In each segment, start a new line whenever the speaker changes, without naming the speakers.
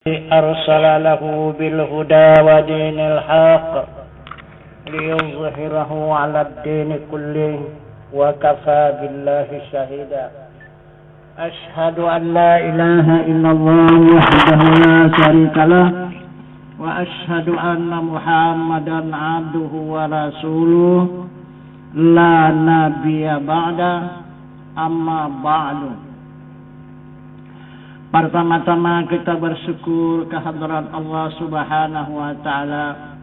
أرسل له بالهدى ودين الحق ليظهره على الدين كله وكفى بالله شهيدا. أشهد أن لا إله إلا الله وحده لا شريك له وأشهد أن محمدا عبده ورسوله لا نبي بعده أما بعد. Pertama-tama kita bersyukur kehadirat Allah Subhanahu wa Ta'ala,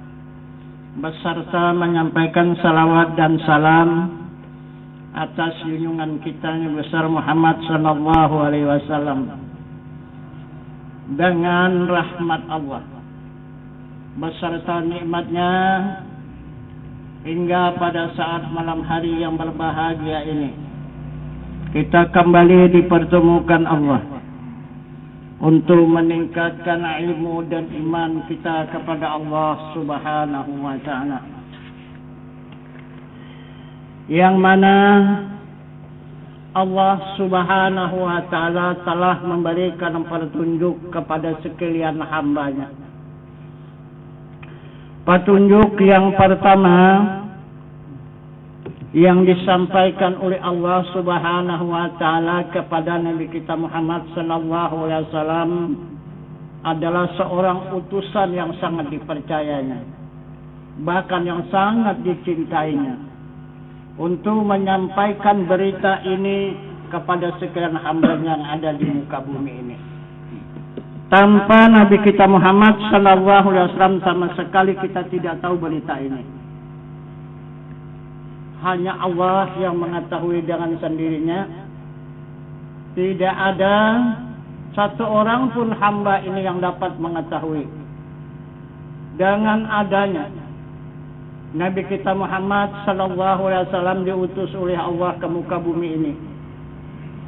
beserta menyampaikan salawat dan salam atas junjungan kita yang besar Muhammad sallallahu alaihi wasallam, dengan rahmat Allah beserta nikmatnya hingga pada saat malam hari yang berbahagia ini kita kembali dipertemukan Allah untuk meningkatkan ilmu dan iman kita kepada Allah Subhanahu wa Ta'ala, yang mana Allah Subhanahu wa Ta'ala telah memberikan petunjuk kepada sekalian hambanya. Petunjuk yang pertama yang disampaikan oleh Allah Subhanahu wa Ta'ala kepada Nabi kita Muhammad sallallahu alaihi wasallam adalah seorang utusan yang sangat dipercayanya, bahkan yang sangat dicintainya, untuk menyampaikan berita ini kepada sekalian hambanya yang ada di muka bumi ini. Tanpa Nabi kita Muhammad sallallahu alaihi wasallam sama sekali kita tidak tahu berita ini. Hanya Allah yang mengetahui dengan sendirinya. Tidak ada satu orang pun hamba ini yang dapat mengetahui. Dengan adanya Nabi kita Muhammad sallallahu alaihi wasallam diutus oleh Allah ke muka bumi ini,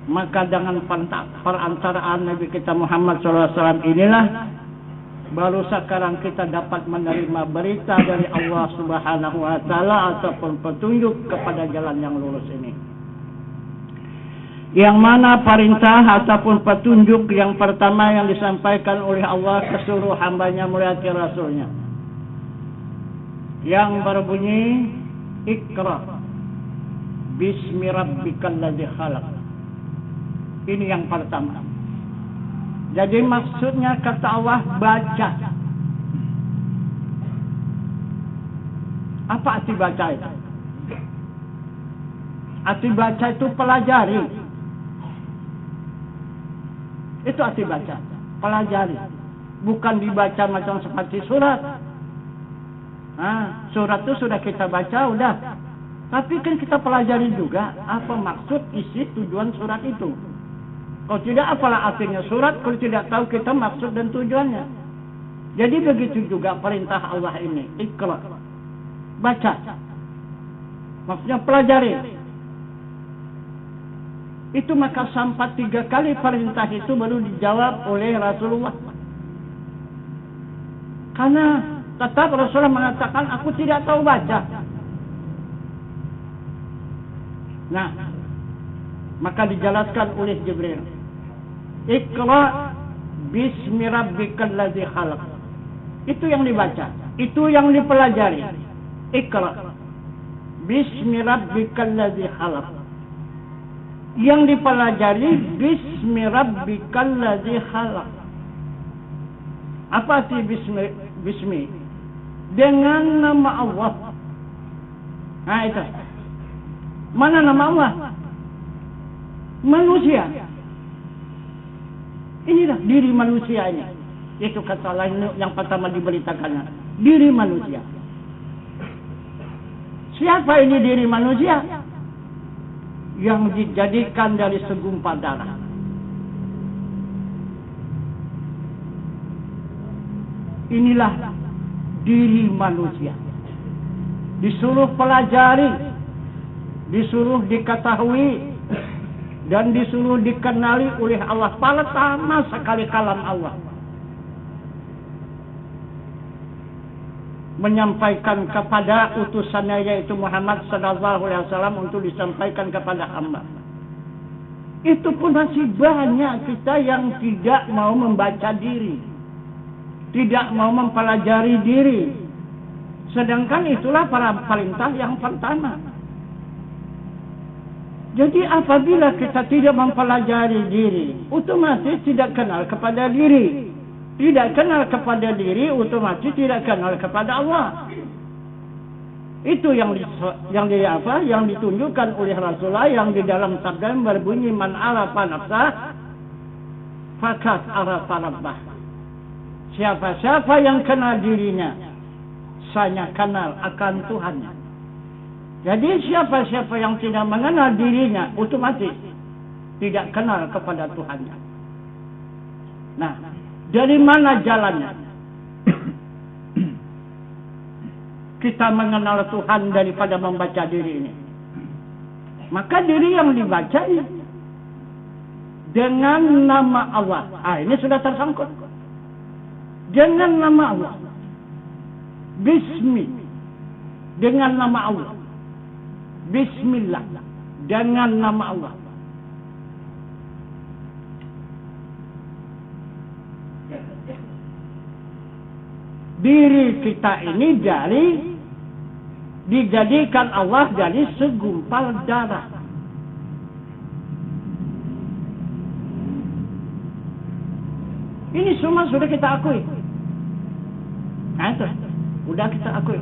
maka dengan perantaraan Nabi kita Muhammad sallallahu alaihi wasallam inilah baru sekarang kita dapat menerima berita dari Allah Subhanahu wa Ta'ala ataupun petunjuk kepada jalan yang lurus ini. Yang mana perintah ataupun petunjuk yang pertama yang disampaikan oleh Allah ke seluruh hambanya melalui Rasulnya, yang berbunyi Iqra bismi rabbikal ladzi khalaq. Ini yang pertama. Jadi maksudnya kata Allah baca. Apa arti baca itu? Arti baca itu pelajari. Itu arti baca, pelajari. Bukan dibaca macam seperti surat. Surat itu sudah kita baca, udah. Tapi kan kita pelajari juga apa maksud, isi, tujuan surat itu. Kalau tidak, apalah artinya surat kalau tidak tahu kita maksud dan tujuannya. Jadi begitu juga perintah Allah ini, Iqra, baca. Maksudnya pelajari. Itu maka sampai 3 kali perintah itu baru dijawab oleh Rasulullah. Karena tetap Rasulullah mengatakan, aku tidak tahu baca. Nah, maka dijelaskan oleh Jibril, Iqra bismi rabbikal ladzi khalaq. Itu yang dibaca, itu yang dipelajari. Iqra bismi rabbikal ladzi khalaq. Yang dipelajari bismi rabbikal ladzi khalaq. Apa sih bismi? Dengan nama Allah. Nah itu. Mana nama Allah? Manusia. Inilah diri manusia ini. Itu kata lain yang pertama diberitakannya. Diri manusia. Siapa ini diri manusia? Yang dijadikan dari segumpal darah. Inilah diri manusia. Disuruh pelajari, disuruh diketahui, dan disuruh dikenali oleh Allah. Pertama sekali kalam Allah menyampaikan kepada utusannya yaitu Muhammad sallallahu alaihi wasallam untuk disampaikan kepada hamba. Itu pun masih banyak kita yang tidak mau membaca diri. tidak mau mempelajari diri. Sedangkan itulah para perintah yang pertama. Jadi apabila kita tidak mempelajari diri, otomatis tidak kenal kepada diri. Tidak kenal kepada diri, otomatis tidak kenal kepada Allah. Itu yang ditunjukkan oleh Rasulullah yang di dalam sabda yang berbunyi, man arafa nafsah faqad arafa rabbah. Siapa-siapa yang kenal dirinya, saya kenal akan Tuhannya. Jadi siapa-siapa yang tidak mengenal dirinya, otomatis tidak kenal kepada Tuhannya. Nah, dari mana jalannya? Kita mengenal Tuhan daripada membaca diri ini. Maka diri yang dibaca dengan nama Allah. Ini sudah tersangkut. Dengan nama Allah. Bismi. Dengan nama Allah. Bismillah. Dengan nama Allah. Diri kita ini dijadikan Allah dari segumpal darah. Ini semua sudah kita akui. Nah itu, sudah kita akui.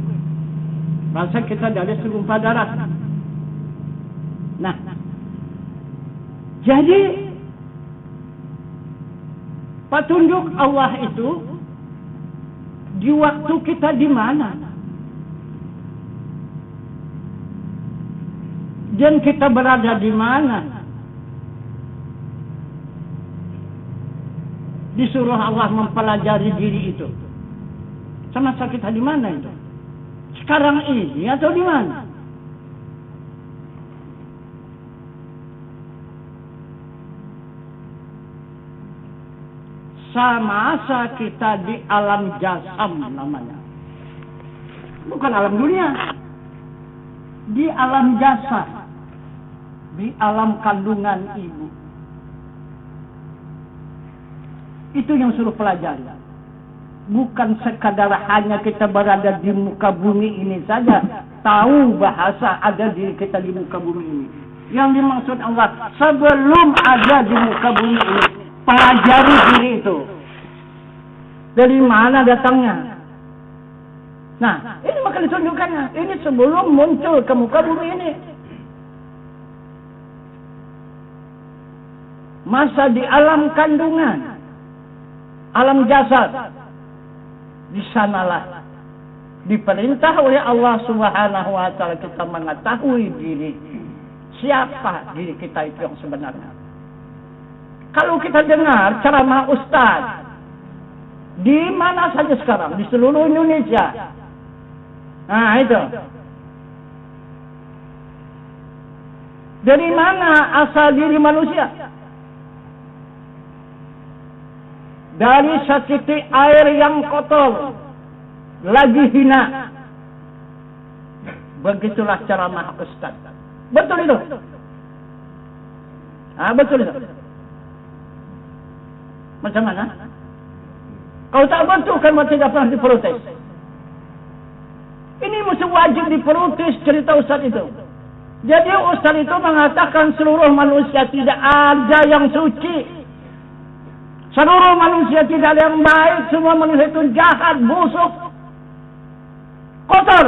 Bahasa kita dari segumpal darah. Nah, jadi petunjuk Allah itu di waktu kita di mana? Dan kita berada di mana? Disuruh Allah mempelajari diri itu. Semasa kita di mana itu? Sekarang ini atau di mana? Semasa kita di alam jasam namanya. Bukan alam dunia. Di alam jasa. Di alam kandungan ibu. Itu yang suruh pelajari. Bukan sekadar hanya kita berada di muka bumi ini saja. Tahu bahasa ada diri kita di muka bumi ini. Yang dimaksud Allah, sebelum ada di muka bumi ini, pelajari diri itu. Dari mana datangnya? Nah, ini maka ditunjukkannya. Ini sebelum muncul ke muka bumi ini. Masa di alam kandungan, alam jasad, di sanalah diperintah oleh Allah Subhanahu wa taala kita mengetahui diri. Siapa diri kita itu yang sebenarnya? Kalau kita dengar ceramah ustaz di mana saja sekarang, di seluruh Indonesia. Nah, itu. Dari mana asal diri manusia? Dari setitik air yang kotor, lagi hina. Begitulah ceramah ustaz. Betul itu? Betul itu. Macam mana? Kalau tak betul kan tidak pernah diprotes. Ini mesti wajib diprotes cerita ustaz itu. Jadi ustaz itu mengatakan seluruh manusia tidak ada yang suci. Seluruh manusia tidak ada yang baik. Semua manusia itu jahat, busuk, kotor.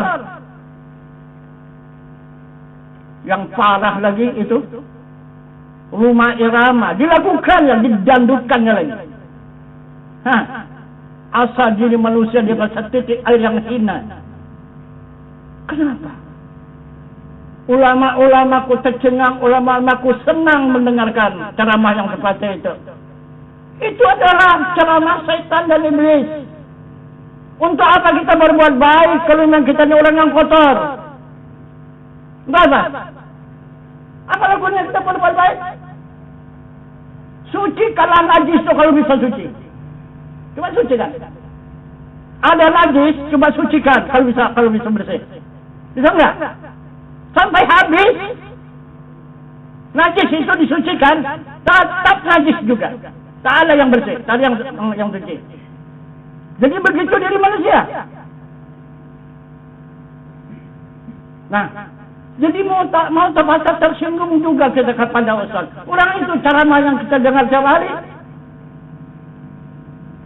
Yang parah lagi itu rumah irama dilakukannya, didandukkannya lagi. Asal diri manusia di atas titik air yang hina. Kenapa? Ulama-ulamaku tercengang, ulama-ulamaku senang mendengarkan ceramah yang seperti itu. Itu adalah ceramah setan dan iblis. Untuk apa kita berbuat baik kalau memang kita ini orang yang kotor? Enggak apa? Apa lakunya kita berbuat baik? Suci kalau najis itu kalau bisa suci. Coba sucikan. Ada najis, coba sucikan kalau bisa bersih. Bisa enggak? Sampai habis najis itu disucikan, tetap najis juga. Tak ada yang bersih, tak ada yang suci. Jadi begitu dari manusia. Nah, jadi mau terpaksa tersinggung juga kita kepada Ustaz. Orang itu ceramah yang kita dengar tiap hari.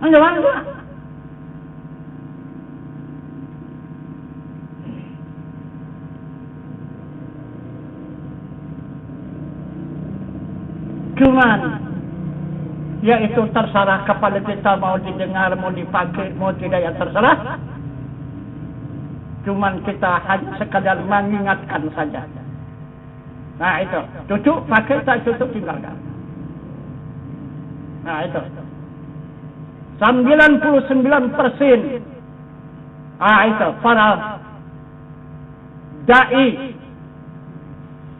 Jangan juga. Cuman, yaitu terserah kepada kita mau didengar, mau dipakai, mau tidak, ya terserah. Cuman kita hanya sekadar mengingatkan saja. Nah itu, cocok pakai, tak cocok tinggalkan. Nah itu, 99%. Nah itu, para dai,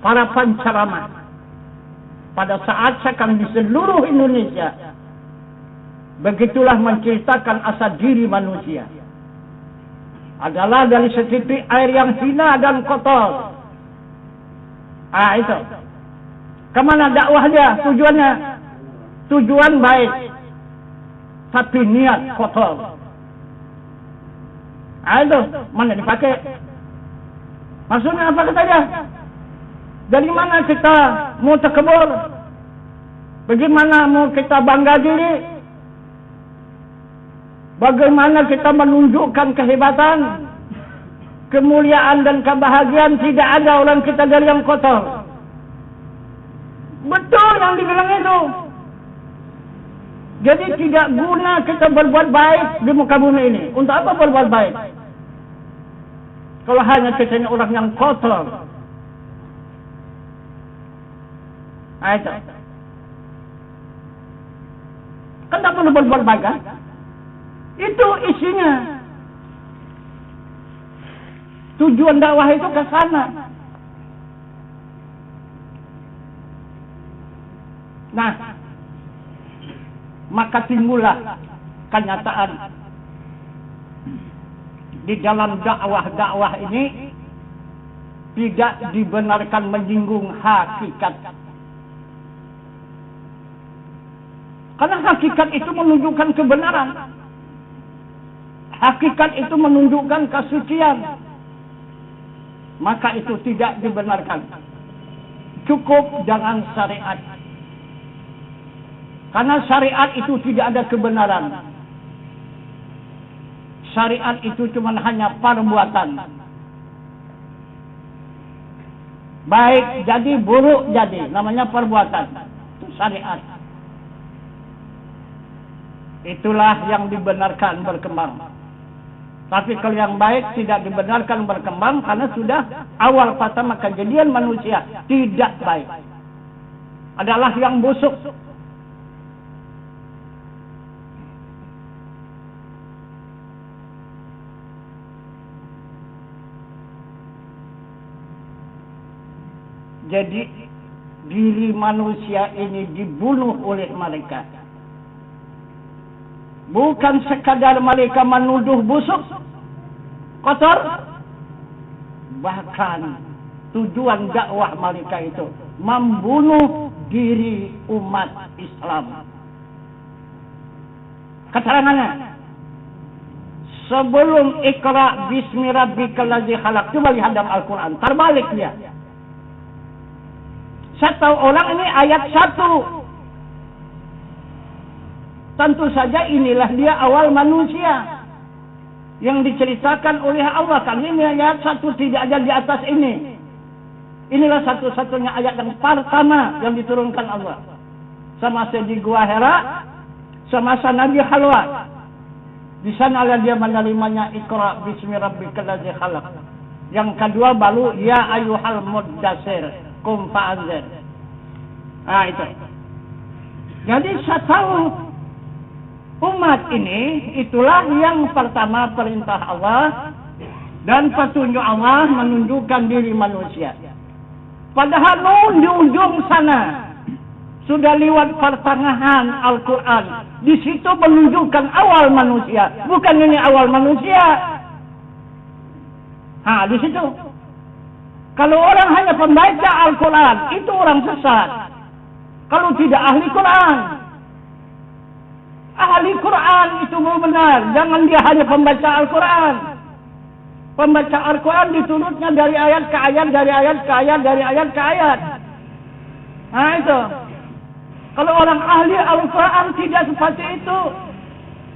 para penceramah, pada saat sekarang di seluruh Indonesia, begitulah menceritakan asal diri manusia. Adalah dari setitik air yang hina dan kotor. Ah itu. Kemana dakwah dia? Tujuannya? Tujuan baik, tapi niat kotor. Ah itu. Mana dipakai? Maksudnya apa katanya? Dari mana kita mau terkebur? Bagaimana mau kita bangga diri? Bagaimana kita menunjukkan kehebatan, kemuliaan dan kebahagiaan? Tidak ada orang kita dari yang kotor. Betul yang dibilang itu. Jadi tidak guna kita berbuat baik di muka bumi ini. Untuk apa berbuat baik? Kalau hanya kita ini orang yang kotor. Nah, itu. Kan tak perlu berbuat baik kan? Itu isinya. Tujuan dakwah itu ke sana. Nah, maka timbullah kenyataan di dalam dakwah ini tidak dibenarkan menyinggung hakikat. Karena hakikat itu menunjukkan kebenaran. Hakikat itu menunjukkan kesucian. Maka itu tidak dibenarkan. Cukup jangan syariat. Karena syariat itu tidak ada kebenaran. Syariat itu cuma hanya perbuatan. Baik jadi, buruk jadi. Namanya perbuatan. Itu syariat. Itulah yang dibenarkan berkembang. Tapi kalau yang baik tidak dibenarkan berkembang karena sudah awal pertama kejadian manusia tidak baik. Adalah yang busuk. Jadi diri manusia ini dibunuh oleh mereka. Bukan sekadar mereka menuduh busuk, kotor. Bahkan tujuan dakwah mereka itu membunuh diri umat Islam. Keterangannya, sebelum Iqra bismi rabbikal ladzi khalaq, coba lihat dalam Al-Quran, terbalik dia. Satu orang ini ayat 1. Tentu saja inilah dia awal manusia yang diceritakan oleh Allah. Kan ini ayat 1 tidak ada di atas ini. Inilah satu-satunya ayat yang pertama yang diturunkan Allah. Semasa di Gua Hira, semasa Nabi Khalwat. Di sana dia menerimanya Iqra bismi rabbikal ladzi khalaq. Yang kedua baru ya ayyuhal muddatsir qum fa'anzir. Ah itu. Jadi saya tahu umat ini itulah yang pertama perintah Allah dan petunjuk Allah menunjukkan diri manusia. Padahal di ujung sana sudah lewat pertengahan Al-Quran. Di situ menunjukkan awal manusia, bukan ini awal manusia. Di situ. Kalau orang hanya pembaca Al-Quran, itu orang sesat. Kalau tidak ahli Quran. Ahli Quran itu benar. Jangan dia hanya pembaca Al-Quran. Pembaca Al-Quran diturutnya dari ayat ke ayat, dari ayat ke ayat, dari ayat ke ayat. Nah itu. Kalau orang ahli Al-Quran tidak seperti itu.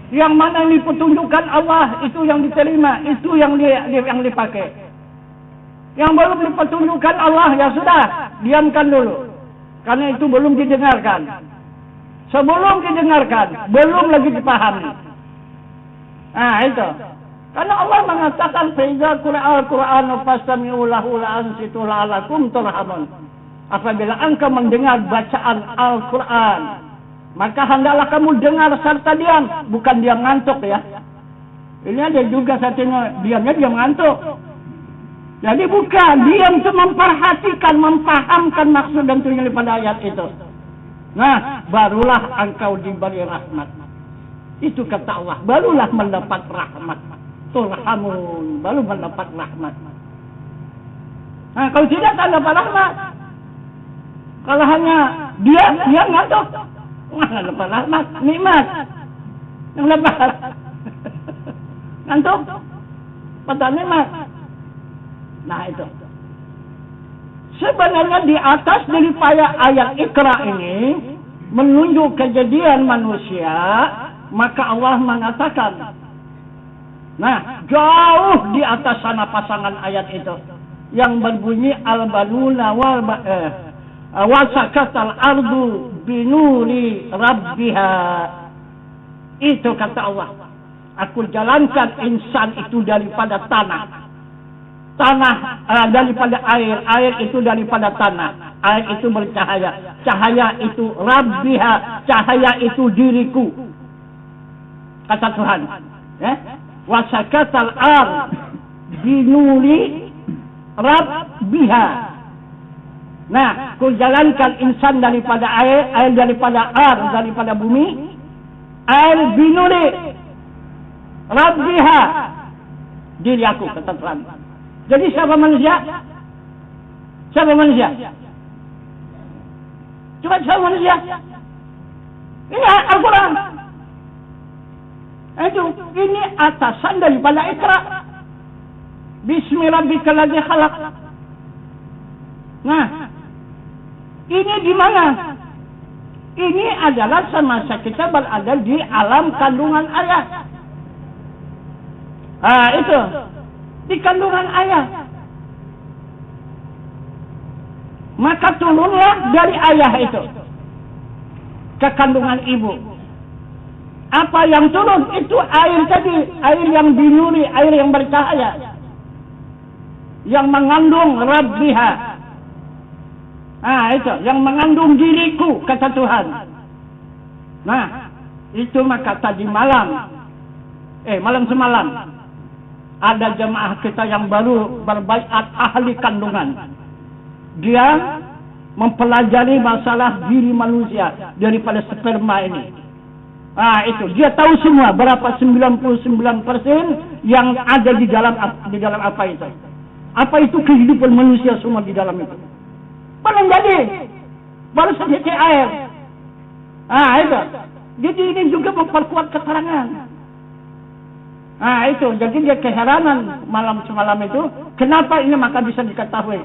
Yang mana yang dipetunjukkan Allah, itu yang diterima, itu yang dipakai. Yang belum dipetunjukkan Allah, ya sudah, diamkan dulu. Karena itu belum didengarkan. Sebelum didengarkan, belum lagi dipahami. Nah itu. Karena Allah mengatakan, "Faiza qura'al Qur'anu fastami'u lahu la'ansitu la'alakum turhamun." Apabila engkau mendengar bacaan Al-Quran, maka hendaklah kamu dengar serta diam. Bukan diam ngantuk ya. Ini ada juga satunya, diamnya diam ngantuk. Jadi bukan, diam itu memperhatikan, mempahamkan maksud dan tujuan daripada ayat itu. Nah, barulah engkau diberi rahmat. Itu kata Allah, barulah mendapat rahmat. Turhamun, baru mendapat rahmat. Nah, kalau tidak dapat rahmat. Kalau hanya dia ngantuk. Nggak dapat rahmat, nikmat. Yang dapat ngantuk, pada nikmat. Nah itu. Sebenarnya di atas daripada ayat Iqra ini menunjuk kejadian manusia, maka Allah mengatakan, nah jauh di atas sana pasangan ayat itu yang berbunyi al-banuna wasakatal ardu binuri rabbiha. Itu kata Allah, aku jalankan insan itu daripada tanah daripada air itu daripada tanah, air itu bercahaya, cahaya itu rabbiha, cahaya itu diriku, kata Tuhan. Wasakatal ard binuri rabbiha. Nah, ku jalankan insan daripada air daripada daripada bumi, air binuri rabbiha, diri aku, kata Tuhan. Jadi siapa manusia? Siapa manusia? Coba siapa manusia? Ini Al-Quran. Ini atasan daripada Iqra. Bismillahirrahmanirrahim khalaq. Nah, ini di mana? Ini adalah semasa kita berada di alam kandungan ayah. Itu di kandungan ayah. Maka turunlah dari ayah itu ke kandungan ibu. Apa yang turun? Itu air tadi, air yang binuri, air yang bercahaya, yang mengandung rabbiha. Itu yang mengandung diriku, kata Tuhan. Nah, itu maka tadi malam semalam ada jemaah kita yang baru berbaiat ahli kandungan. Dia mempelajari masalah diri manusia daripada sperma ini. Itu dia tahu semua berapa 99% yang ada di dalam apa itu. Apa itu kehidupan manusia semua di dalam itu. Baru saja ke air. Itu. Jadi ini juga memperkuat keterangan. Itu. Jadi dia keheranan malam semalam itu. Kenapa ini maka bisa diketahui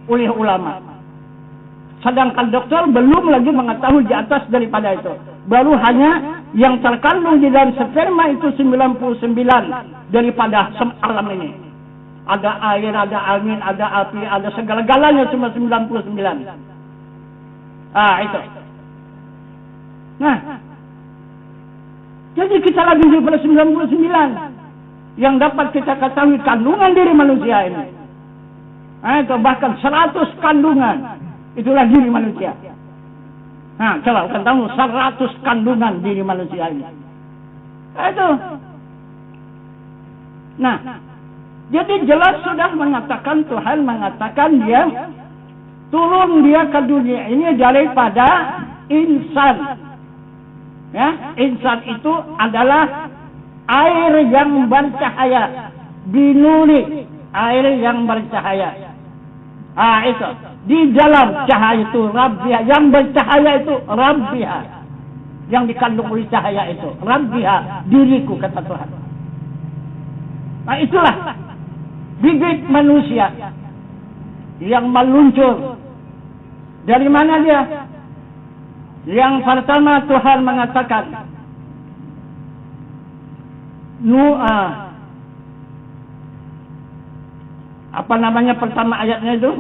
oleh ulama. Sedangkan dokter belum lagi mengetahui di atas daripada itu. Baru hanya yang terkandung di dalam sperma itu 99 daripada alam ini. Ada air, ada angin, ada api, ada segala-galanya cuma 99. Itu. Nah, jadi kita lagi daripada 99 yang dapat kita ketahui kandungan diri manusia ini. Itu bahkan 100 kandungan. Itulah diri manusia. Coba kan tahu 100 kandungan diri manusia ini. Itu. Nah, jadi jelas sudah mengatakan, Tuhan mengatakan dia turun dia ke dunia ini daripada insan. Insan itu adalah air yang bercahaya, binuri, air yang bercahaya. Itu di dalam cahaya itu Rabbiha, yang bercahaya itu Rabbiha. yang dikandung oleh cahaya itu. Rabbiha, diriku, kata Tuhan. Nah itulah bibit manusia yang meluncur. Dari mana dia? Yang pertama Tuhan mengatakan, apa namanya pertama ayatnya itu?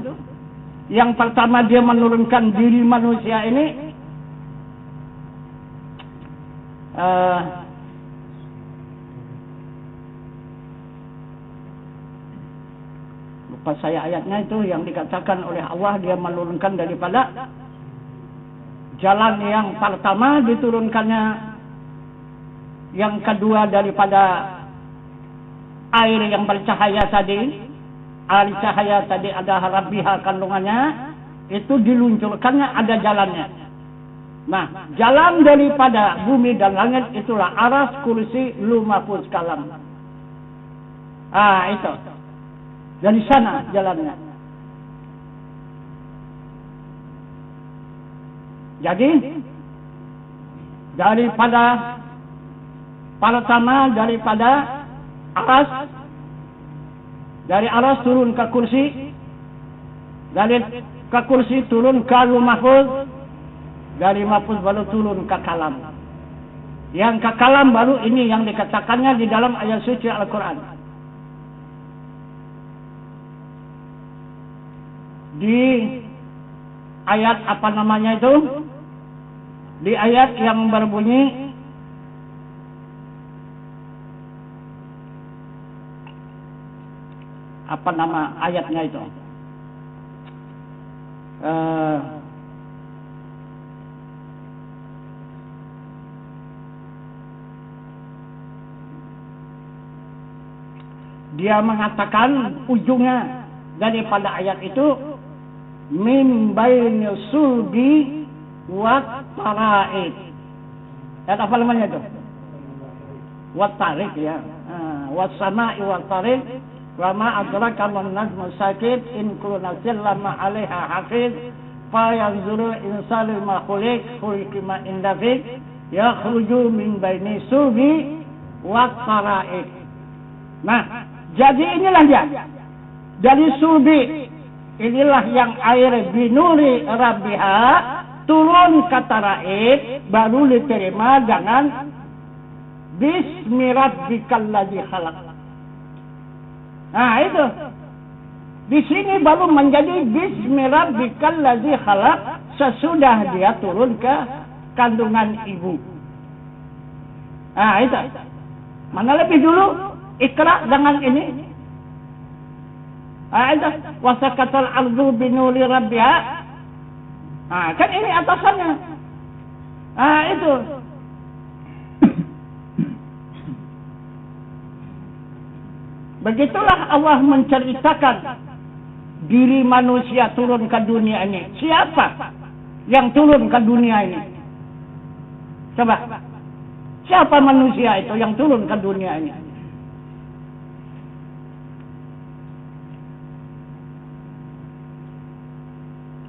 Yang pertama dia menurunkan diri manusia ini, lupa saya ayatnya itu, yang dikatakan oleh Allah dia menurunkan daripada jalan yang pertama diturunkannya, yang kedua daripada air yang bercahaya tadi. Air cahaya tadi ada Rabbiha kandungannya, itu diluncurkannya ada jalannya. Nah, jalan daripada bumi dan langit itulah aras, kursi, lumafuz, kalam. Itu. Dari sana jalannya. Jadi, daripada pertama daripada aras, dari aras turun ke kursi, dari ke kursi turun ke mahfuz, dari mahfuz baru turun ke kalam. Yang ke kalam baru ini yang dikatakannya di dalam ayat suci Al-Quran. Di ayat apa namanya itu? Di ayat yang berbunyi, apa nama ayatnya itu? Dia mengatakan ujungnya daripada ayat itu, min baini sulbi wa taraid. Ayat apa namanya itu? Wa tarik ya. Wa sama'i wa tarik. Wa ma adraka man najmu sakit in kullu nafsin lamma 'alaiha hafiz fa yanzuru insanu ma khuliq khuliqima indafid yakhruju min baini subi wa taraid. Nah, jadi inilah dia. Dari subi inilah yang air binuri Rabbiha turun ke taraid, baru diterima dengan bismi rabbikal ladzi khalaq. Nah itu, di sini baru menjadi bismi rabbikal ladzi khalaq sesudah dia turun ke kandungan ibu. Nah itu, mana lebih dulu Iqra dengan ini? Nah itu, wasakatal ardu binuri rabbiha. Nah kan ini atasannya. Nah itu. Begitulah Allah menceritakan diri manusia turun ke dunia ini. Siapa yang turun ke dunia ini? Coba. Siapa manusia itu yang turun ke dunia ini?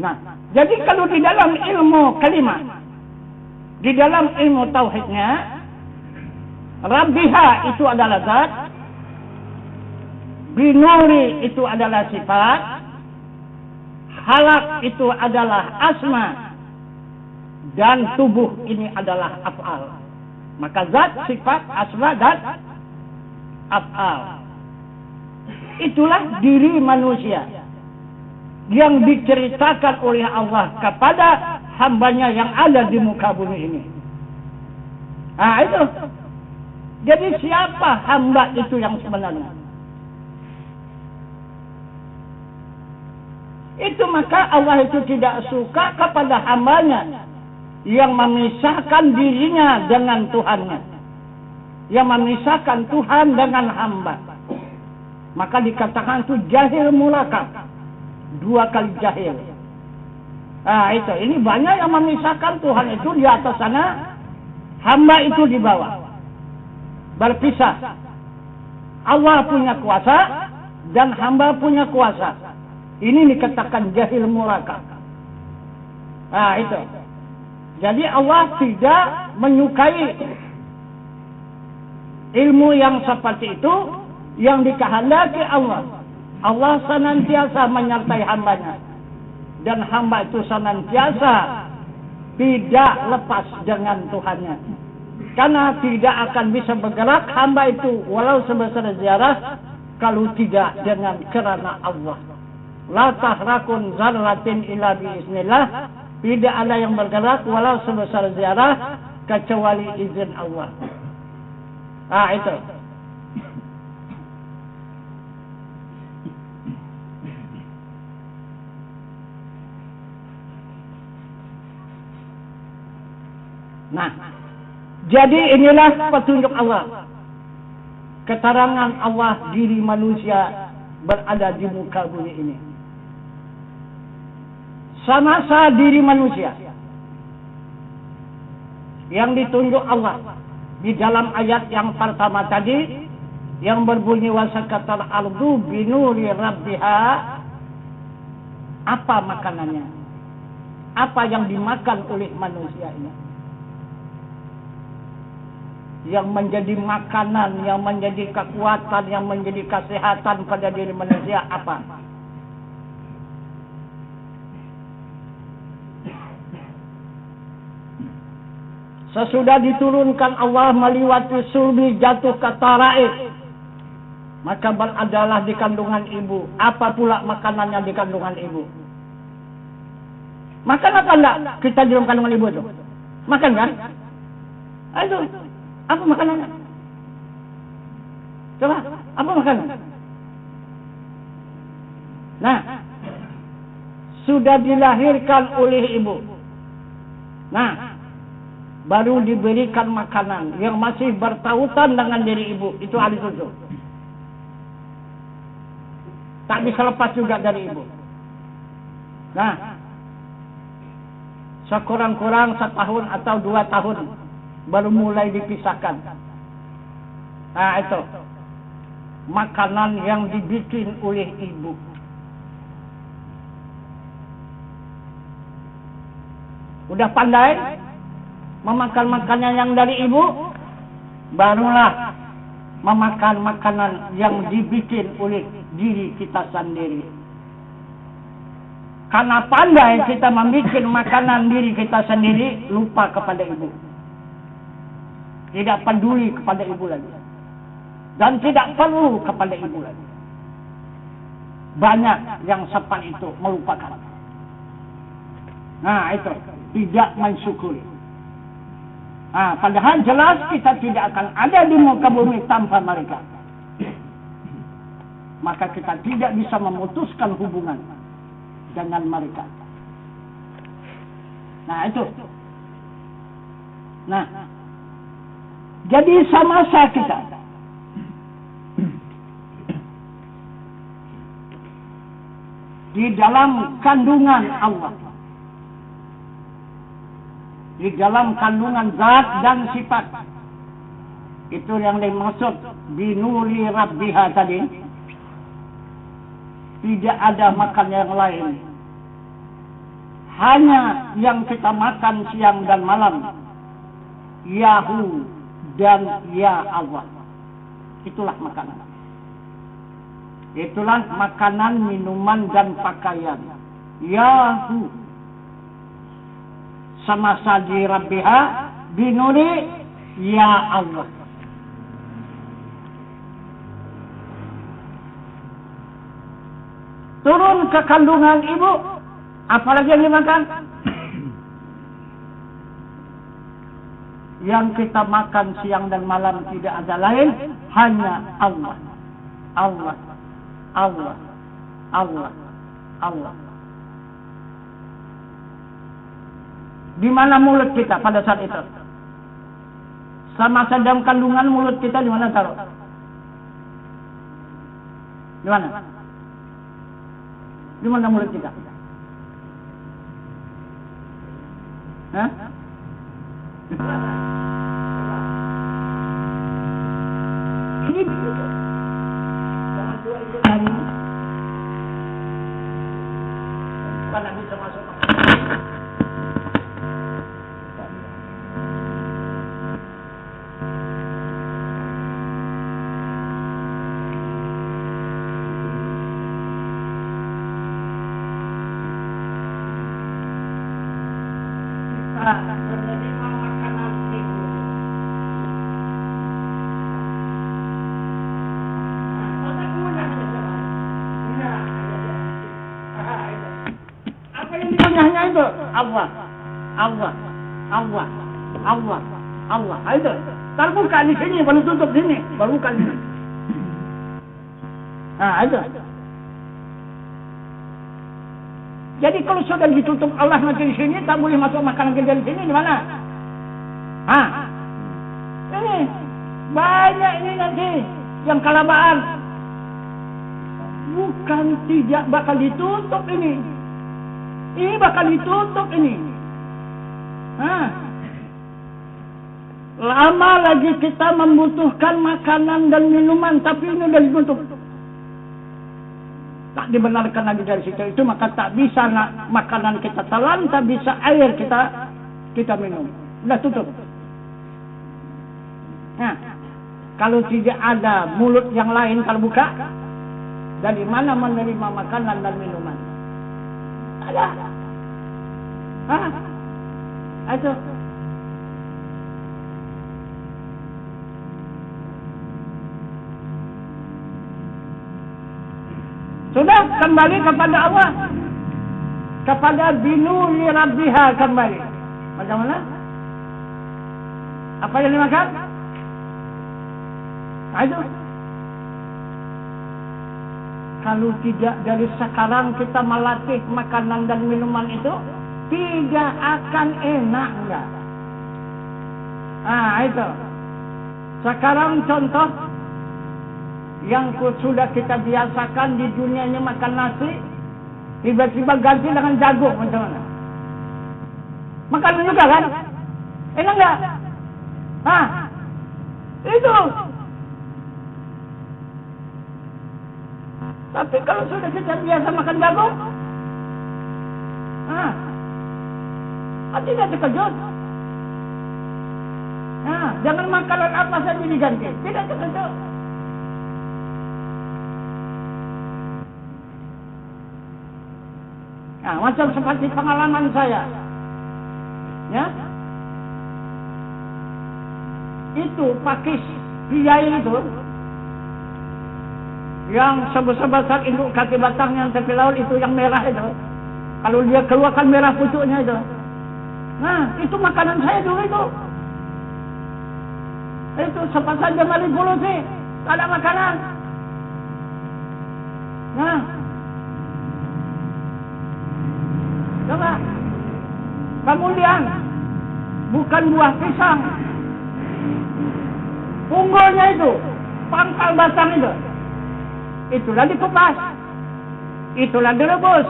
Nah, jadi kalau di dalam ilmu kalimat, di dalam ilmu tauhidnya, Rabbiha itu adalah zat, binuri itu adalah sifat, halak itu adalah asma, dan tubuh ini adalah af'al. Maka zat, sifat, asma, dan af'al. Itulah diri manusia yang diceritakan oleh Allah kepada hambanya yang ada di muka bumi ini. Nah itu. Jadi siapa hamba itu yang sebenarnya? Itu maka Allah itu tidak suka kepada hambanya yang memisahkan dirinya dengan Tuhannya, yang memisahkan Tuhan dengan hamba. Maka dikatakan itu jahil murakab, 2 kali jahil. Nah itu, ini banyak yang memisahkan Tuhan itu di atas sana, hamba itu di bawah, berpisah. Allah punya kuasa dan hamba punya kuasa. Ini dikatakan jahil murakab. Nah itu. Jadi Allah tidak menyukai ilmu yang seperti itu yang dikehendaki Allah. Allah senantiasa menyertai hambanya. Dan hamba itu senantiasa tidak lepas dengan Tuhannya. Karena tidak akan bisa bergerak hamba itu walau sebesar zarah kalau tidak dengan kerana Allah. La tahrakun zarratin illa biiznillah. Tidak ada yang bergerak walau sebesar zarah kecuali izin Allah. Itu. Nah, jadi inilah petunjuk Allah. Keterangan Allah diri manusia berada di muka bumi ini. Semasa diri manusia yang ditunjuk Allah di dalam ayat yang pertama tadi yang berbunyi wasakatal ardu binuri rabbiha. Apa makanannya? Apa yang dimakan oleh manusia ini? Yang menjadi makanan, yang menjadi kekuatan, yang menjadi kesehatan pada diri manusia apa? Sesudah diturunkan Allah melewati sulbi jatuh ke taraib, maka beradalah di kandungan ibu. Apa pula makanannya di kandungan ibu? Makan apa enggak kita di dalam kandungan ibu itu? Makan kan? Ayo. Apa makanannya? Coba, apa makanan? Nah, sudah dilahirkan oleh ibu. Nah, baru diberikan makanan yang masih bertautan dengan diri ibu. Itu hari tujuh. Tak bisa lepas juga dari ibu. Nah, sekurang-kurang 1 tahun atau 2 tahun baru mulai dipisahkan. Nah, itu makanan yang dibikin oleh ibu. Udah pandai memakan makanan yang dari ibu, barulah memakan makanan yang dibikin oleh diri kita sendiri. Karena pandai kita membuat makanan diri kita sendiri, lupa kepada ibu. Tidak peduli kepada ibu lagi. Dan tidak perlu kepada ibu lagi. Banyak yang sepan itu melupakan. Nah, itu. Tidak mensyukuri. Nah, padahal jelas kita tidak akan ada di muka bumi tanpa mereka. Maka kita tidak bisa memutuskan hubungan dengan mereka. Nah, itu. Nah, jadi semasa kita di dalam kandungan Allah, di dalam kandungan zat dan sifat, itu yang dimaksud binuri rabbiha tadi. Tidak ada makan yang lain, hanya yang kita makan siang dan malam, Yahu dan Ya Allah. Itulah makanan. Itulah makanan, minuman dan pakaian. Yahu sama saji rabbiha binuri Ya Allah. Turun ke kandungan ibu, apalagi yang dimakan? Yang kita makan siang dan malam tidak ada lain, hanya Allah. Allah. Allah. Allah. Allah. Di mana mulut kita pada saat itu? Sama sedang kandungan mulut kita di mana taruh? Di mana? Di mana mulut kita? Hah? Ini begitu. Karena bisa masuk. menerima makanan itu. Apa yang dikunyahnya itu? Allah. Itu. Ntar buka di sini, baru tutup sini, baru buka di sini. Itu. Jadi kalau sudah ditutup Allah nanti di sini, tak boleh masuk makanan kita di sini, di mana? Ini banyak ini nanti yang kelamaan. Bukan tidak bakal ditutup ini. Ini bakal ditutup ini. Lama lagi kita membutuhkan makanan dan minuman, tapi ini udah ditutup. Tak dibenarkan lagi dari situ itu, maka tak bisa makanan kita telan, tak bisa air kita minum. Udah tutup. Kalau tidak ada mulut yang lain kalau buka, dari mana menerima makanan dan minuman? Ada. Itu. Sudah kembali kepada Allah, kepada binuli rabbiha kembali. Bagaimana? Apa yang dimakan? Itu. Kalau tidak dari sekarang kita melatih makanan dan minuman itu, tidak akan enak enggak? Itu. Sekarang contoh yang sudah kita biasakan di dunianya makan nasi, tiba-tiba ganti dengan jagung, macam mana? Makan juga kan? Enak enggak? Itu. Tapi kalau sudah kita biasa makan jagung, tidak terkejut. Jangan makanan apa saja diganti, tidak terkejut. Macam seperti pengalaman saya, ya, itu pakis priai itu, yang sebesar induk kaki batang yang tepi laut itu, yang merah itu, kalau dia keluarkan merah pucuknya itu, itu makanan saya dulu itu sempat saja mali puluh sih, tak ada makanan. Coba. Kemudian bukan buah pisang, punggulnya itu, pangkal batang itu, itulah dikupas, itulah direbus,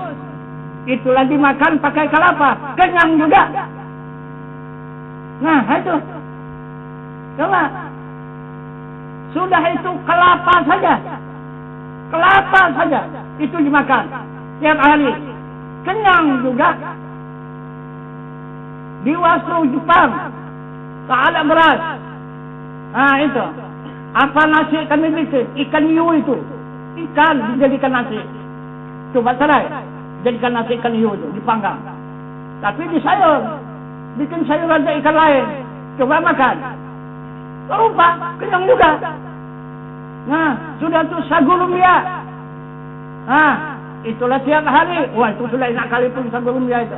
itulah dimakan pakai kelapa, kenyang juga. Itu. Coba. Sudah itu kelapa saja itu dimakan tiap hari. Kenyang juga. Di wastu Jepang tak ada beras. Itu. Apa nasi kami bikin? Ikan hiu itu. Ikan dijadikan nasi. Coba cerai. Jadikan nasi ikan hiu itu dipanggang. Tapi di sayur. Bikin sayur aja ikan lain. Coba makan. Lupa. Kenyang juga. Sudah tuh sagu lumbia. Itulah tiap hari. Wah, itu sudah enak kali pun sagu lumbia itu.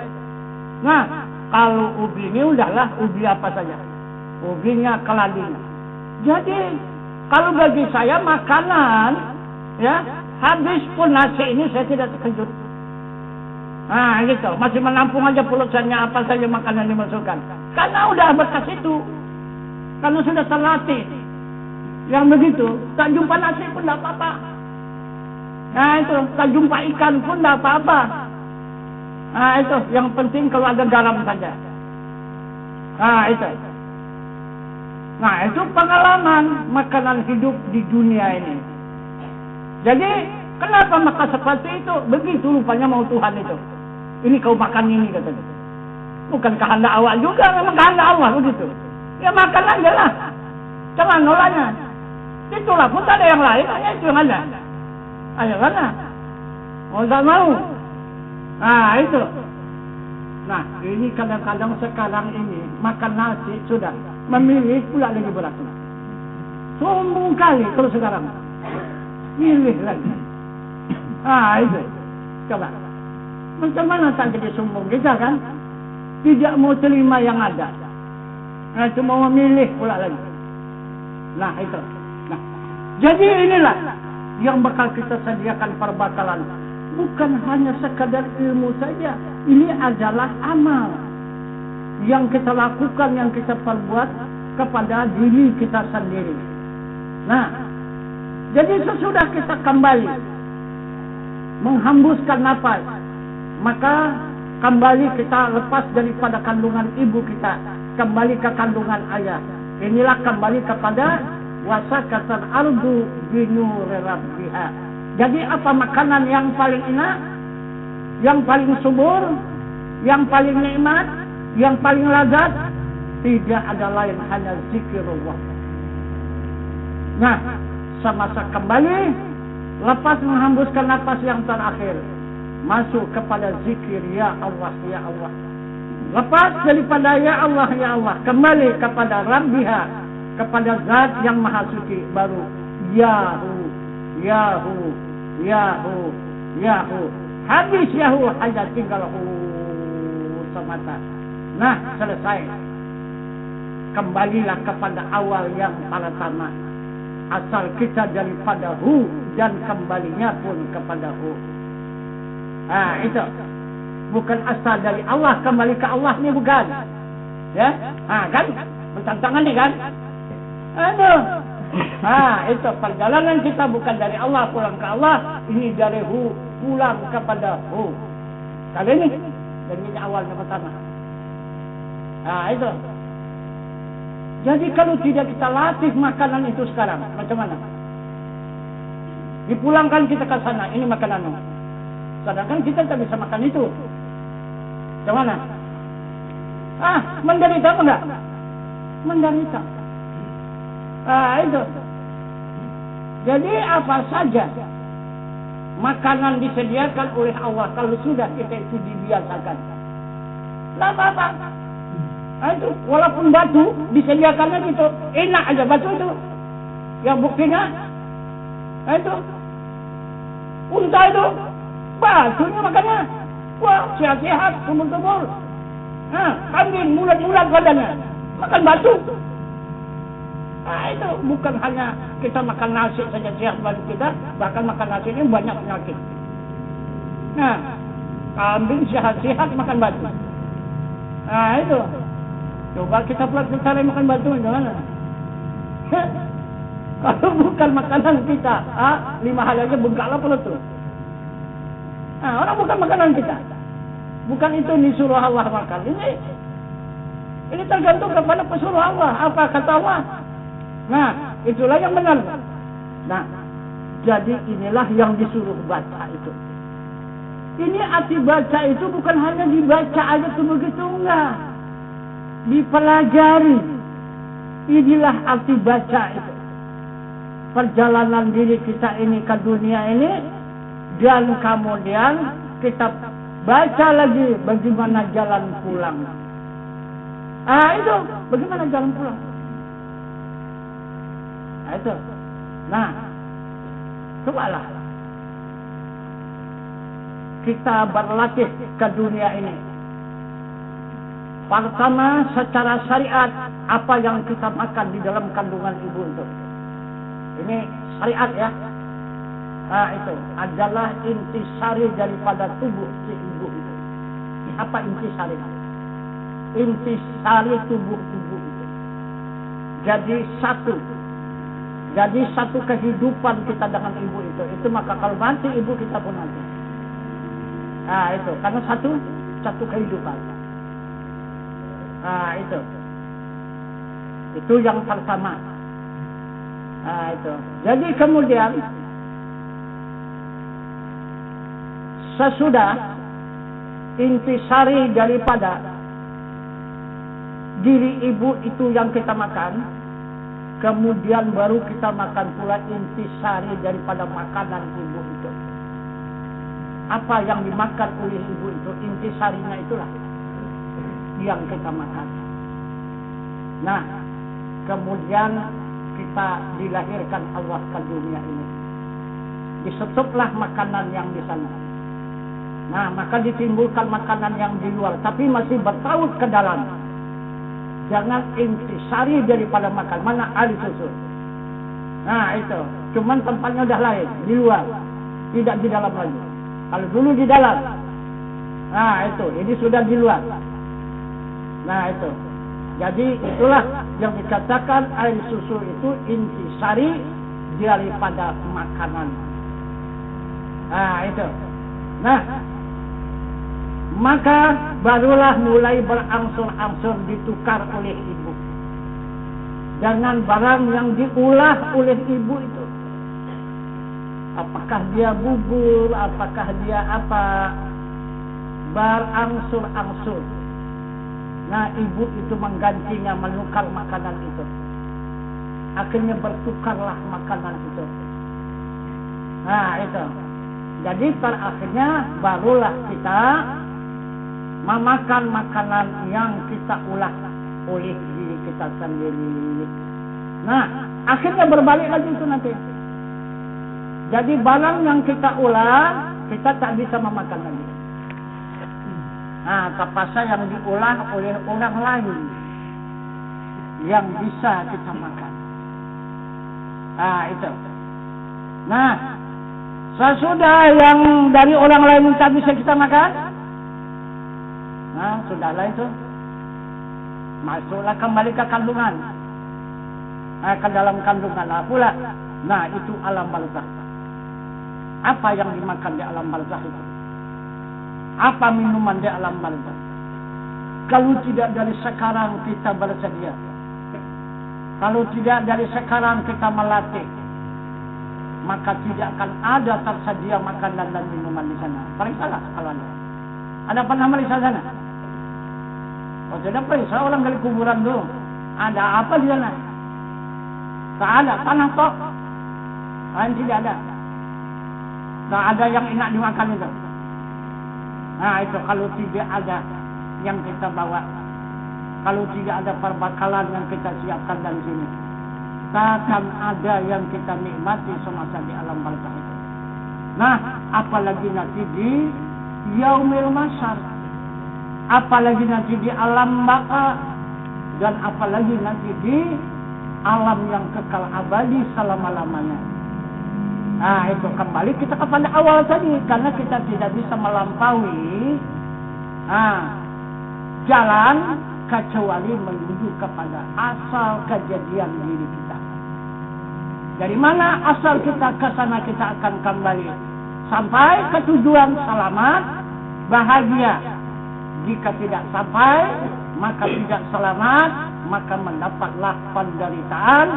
Kalau ubi ini udahlah ubi apa saja. Ubinya, keladinya. Jadi, kalau bagi saya makanan, ya, habis pun nasi ini saya tidak terkejut. Gitu. Masih menampung aja pulusannya apa saja makanan dimasukkan. Karena udah bekas itu. Karena sudah terlatih. Yang begitu, tak jumpa nasi pun tidak apa-apa. Itu, tak jumpa ikan pun tidak apa-apa. Itu, yang penting kalau ada garam saja. Itu. Itu pengalaman makanan hidup di dunia ini. Jadi, kenapa makan seperti itu? Begitu rupanya mau Tuhan itu. Ini kau makan ini, katanya. Bukan kehendak awak juga, memang kehendak Allah begitu. Ya makan aja lah. Jangan nolaknya. Itulah pun tak ada yang lain, hanya itu yang ada. Ayo mana? Oh tak mau. Itu. Nah, ini kadang-kadang sekarang ini makan nasi sudah memilih pula lagi beratur. Sombong kali kalau sekarang. Milih lagi. Itu. Coba. Macam mana tak jadi sombong kita kan? Tidak mau terima yang ada. Nah, cuma memilih pula lagi. Nah, itu. Nah, jadi inilah yang bakal kita sediakan perbakalan. Bukan hanya sekadar ilmu saja. Ini adalah amal yang kita lakukan, yang kita perbuat kepada diri kita sendiri. Nah, jadi sesudah kita kembali menghembuskan nafas, maka kembali kita lepas daripada kandungan ibu kita, kembali ke kandungan ayah. Inilah kembali kepada wasakatal ardu binuri rabbiha. Jadi apa makanan yang paling enak, yang paling subur, yang paling nikmat, yang paling lazat? Tidak ada lain hanya zikrullah. Nah, semasa kembali lepas menghembuskan nafas yang terakhir, masuk kepada zikir ya Allah ya Allah. Lepas daripada ya Allah ya Allah, kembali kepada Rabbiha, kepada zat yang maha suci, baru Yahu Yahu Yahu Yahu. Habis Yahu hanya tinggal hu semata. Nah, selesai. Kembalilah kepada awal yang pertama. Asal kita daripada hu dan kembalinya pun kepada hu. Itu. Bukan asal dari Allah kembali ke Allah, ni bukan. Ya? Kan? Bertentangan ni kan? Aduh. Itu perjalanan kita bukan dari Allah pulang ke Allah, ini dari hu pulang kepada hu. Kali ini dari awalnya pertama. Itu. Jadi kalau tidak kita latih makanan itu sekarang, macam mana? Dipulangkan kita ke sana, ini makanan. Sedangkan kita tak bisa makan itu. Macam mana? Menderita apa enggak? Menderita. Itu. Jadi apa saja makanan disediakan oleh Allah kalau sudah kita itu dibiasakan. Tak apa-apa. Itu walaupun batu disediakannya gitu, enak aja batu itu. Yang buktinya itu unta itu batunya makannya. Wah, sehat-sehat, tumbuh-tumbuh. Kambing mulat-mulat badannya, makan batu. Itu bukan hanya kita makan nasi saja sehat badan kita, bahkan makan nasi ini banyak penyakit. Nah, kambing sehat-sehat makan batu. Itu. Coba kita pula cari makan batu gimana? Kalau bukan makanan kita, 5 hari aja bengkaklah perut tu. Orang bukan makanan kita. Bukan itu disuruh Allah makan. Ini tergantung kepada pesuruh Allah. Apa kata Allah? Nah, itulah yang benar. Nah, jadi inilah yang disuruh baca itu. Ini arti baca itu bukan hanya dibaca aja begitu, enggak. Dipelajari. Inilah arti baca itu. Perjalanan diri kita ini ke dunia ini, dan kemudian kita baca lagi bagaimana jalan pulang. Itu bagaimana jalan pulang. Itu. Nah, cobalah kita berlatih ke dunia ini. Pertama, secara syariat, apa yang kita makan di dalam kandungan ibu itu. Ini syariat ya. Itu adalah intisari daripada tubuh si ibu itu. Apa intisari? Intisari tubuh ibu itu. Jadi satu kehidupan kita dengan ibu itu. Itu maka kalau mati ibu kita pun mati. Itu karena satu kehidupan. Itu yang pertama. Itu. Jadi kemudian sesudah intisari daripada diri ibu itu yang kita makan, kemudian baru kita makan pula intisari daripada makanan ibu itu. Apa yang dimakan oleh ibu itu, intisarinya itulah. yang kita makan. Nah, kemudian kita dilahirkan Allah ke dunia ini. Disetuplah makanan yang di sana. Nah, maka ditimbulkan makanan yang di luar, tapi masih bertaut ke dalam. Jangan intisari daripada makan. Mana air susu? Nah, itu. Cuman tempatnya udah lain, di luar. Tidak di dalam lagi. Kalau dulu di dalam. Nah, itu. Ini sudah di luar. Nah, itu. Jadi, itulah yang dikatakan air susu itu intisari daripada makanan. Nah, itu. Nah, maka barulah mulai berangsur-angsur ditukar oleh ibu dengan barang yang diolah oleh ibu itu. Apakah dia bubur, apakah dia apa, berangsur-angsur. Nah, ibu itu menggantinya, menukar makanan itu. Akhirnya bertukarlah makanan itu. Nah, itu. Jadi terakhirnya barulah kita memakan makanan yang kita ulah oleh diri kita sendiri. Nah, akhirnya berbalik lagi itu nanti. Jadi barang yang kita ulah, kita tak bisa memakan lagi. Nah, terpaksa yang diolah oleh orang lain yang bisa kita makan. Nah, itu. Nah, sesudah yang dari orang lain tak bisa kita makan, nah, sudahlah itu. Masuklah kembali ke kandungan. Nah, ke dalam kandungan lah pula. Nah, itu alam barzakh. Apa yang dimakan di alam barzakh itu? Apa minuman di alam barzakh? Kalau tidak dari sekarang kita bersedia. Kalau tidak dari sekarang kita melatih, maka tidak akan ada tersedia makanan dan minuman di sana. Periksalah kalau ada. Ada pernah meriksa sana? Oh, tidak periksa orang gali kuburan dulu. Ada apa di sana? Tak ada, tanah tok. Tidak ada. Tak ada yang enak dimakan itu. Nah, itu kalau tidak ada yang kita bawa. Kalau tidak ada perbakalan yang kita siapkan dari sini. Takkan ada yang kita nikmati semasa di alam barzakh itu. Nah, apalagi nanti di yaumil mahsyar, apalagi nanti di alam baka, dan apalagi nanti di alam yang kekal abadi selama-lamanya. Nah, itu kembali kita kepada awal tadi, karena kita tidak bisa melampaui jalan kecuali menuju kepada asal kejadian diri kita. Dari mana asal kita ke sana kita akan kembali sampai ke tujuan selamat, bahagia. Jika tidak sampai, maka tidak selamat, maka mendapatlah penderitaan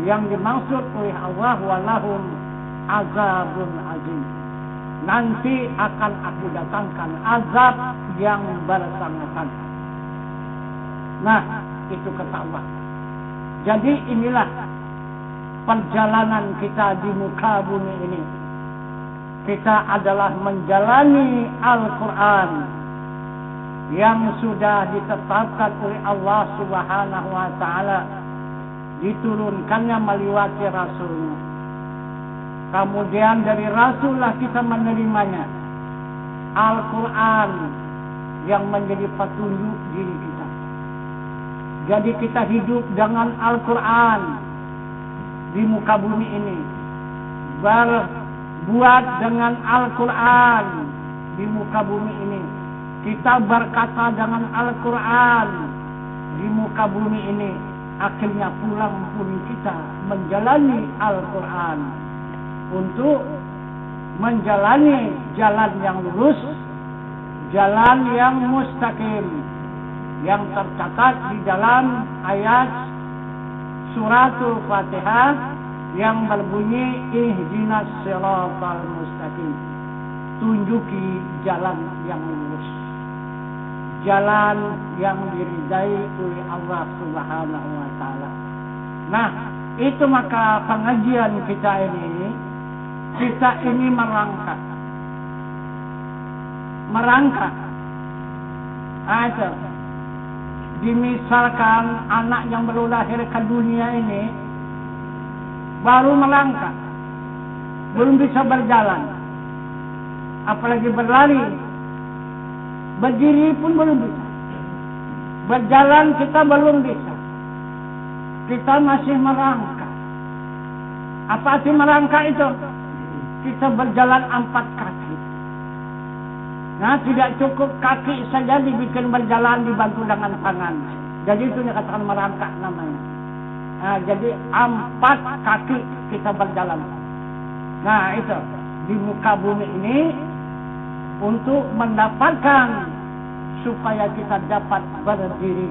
yang dimaksud oleh Allah, walahum azabun azim. Nanti akan aku datangkan azab yang bersangkutan. Nah, itu kata Allah. Jadi inilah perjalanan kita di muka bumi ini. Kita adalah menjalani Al-Quran yang sudah ditetapkan oleh Allah Subhanahu wa Ta'ala, diturunkannya melewati Rasulnya. Kemudian dari Rasulullah kita menerimanya Al-Quran yang menjadi petunjuk diri kita. Jadi kita hidup dengan Al-Quran di muka bumi ini, berbuat dengan Al-Quran di muka bumi ini, kita berkata dengan Al-Quran di muka bumi ini. Akhirnya pulang pun kita menjalani Al-Quran untuk menjalani jalan yang lurus, jalan yang mustaqim, yang tercatat di dalam ayat suratul Fatihah yang berbunyi ihdinas siratal mustaqim. Tunjuki jalan yang lurus, jalan yang diridai oleh Allah Subhanahu wa Ta'ala. Nah, itu maka pengajian kita ini merangkak. Dimisalkan anak yang baru lahir ke dunia ini baru melangkah, belum bisa berjalan, apalagi berlari, berdiri pun belum bisa, berjalan kita belum bisa, kita masih merangkak. Apa arti merangkak itu? Kita berjalan 4 kaki. Nah, tidak cukup kaki saja dibikin berjalan, dibantu dengan tangan. Jadi itu dikatakan merangkak namanya. Nah, jadi 4 kaki kita berjalan. Nah, itu di muka bumi ini untuk mendapatkan supaya kita dapat berdiri.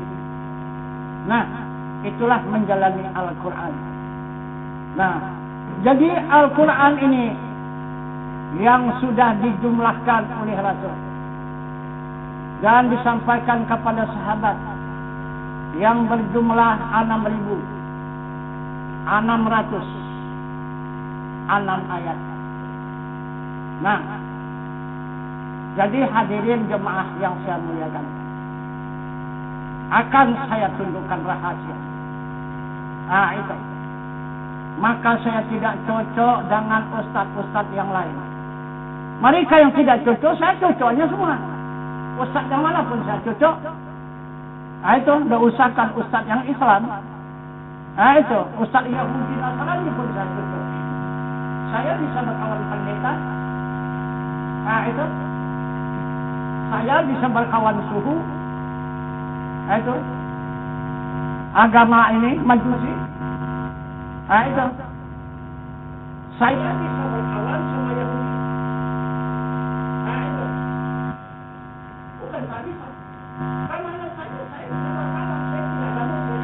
Nah, itulah menjalani Al-Quran. Nah, jadi Al-Quran ini yang sudah dijumlahkan oleh Rasul dan disampaikan kepada sahabat yang berjumlah 6.606 ayat. Nah, jadi hadirin jemaah yang saya muliakan, akan saya tunjukkan rahasia. Nah, itu. Maka saya tidak cocok dengan ustadz-ustadz yang lain. Mereka yang tidak cocok, saya cocoknya semua. Ustadz yang mana pun saya cocok. Nah, itu, udah usahkan ustadz yang Islam. Nah, itu, ustadz Yahudi Nasrani pun saya cocok. Saya bisa berkawan pendeta. Nah, itu. Saya bisa berkawan suhu. Nah, itu. Agama ini, majusi. Nah, itu. Saya bisa berkawan sama Yahudi. Nah, itu. Bukan tak bisa. Karena saya bisa berkawan, saya tidak ada musuh.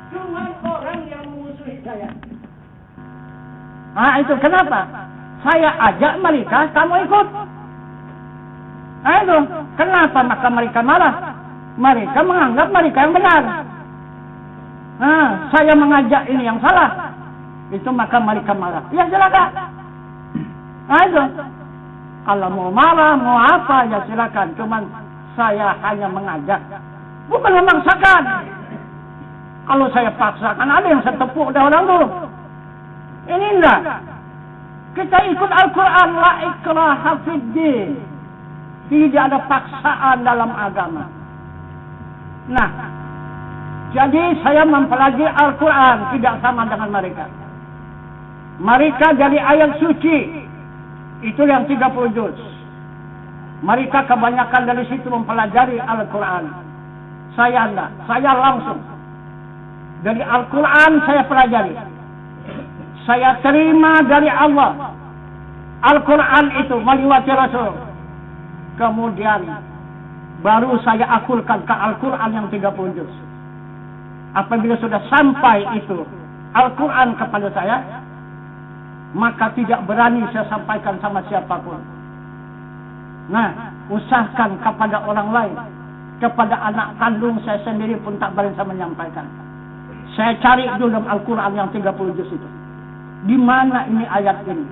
Cuma orang yang memusuhi saya. Nah, itu kenapa? Saya ajak mereka, kamu ikut. Nah, itu. Kenapa maka mereka marah? Mereka menganggap mereka yang benar. Nah, saya mengajak ini yang salah. Itu maka mereka marah. Ya silakan. Nah, itu. Kalau mau marah, mau apa, ya silakan. Cuman saya hanya mengajak. Bukan memaksakan. Kalau saya paksakan, ada yang saya tepuk dah orang tu. Ini enggak. Kita ikut Al-Quran. La ikraha fid din. Tidak ada paksaan dalam agama. Nah, jadi saya mempelajari Al-Quran tidak sama dengan mereka. Mereka dari ayat suci itu yang 30 juz. Mereka kebanyakan dari situ mempelajari Al-Quran. Saya enggak. Saya langsung dari Al-Quran saya pelajari. Saya terima dari Allah. Al-Quran itu meliwati Rasul. Kemudian baru saya akulkan ke Al-Quran yang 30 juz. Apabila sudah sampai itu Al-Quran kepada saya, maka tidak berani saya sampaikan sama siapapun. Nah, usahakan kepada orang lain, kepada anak kandung saya sendiri pun tak berani saya menyampaikan. Saya cari dulu dalam Al-Quran yang 30 juz itu. Di mana ini ayat ini?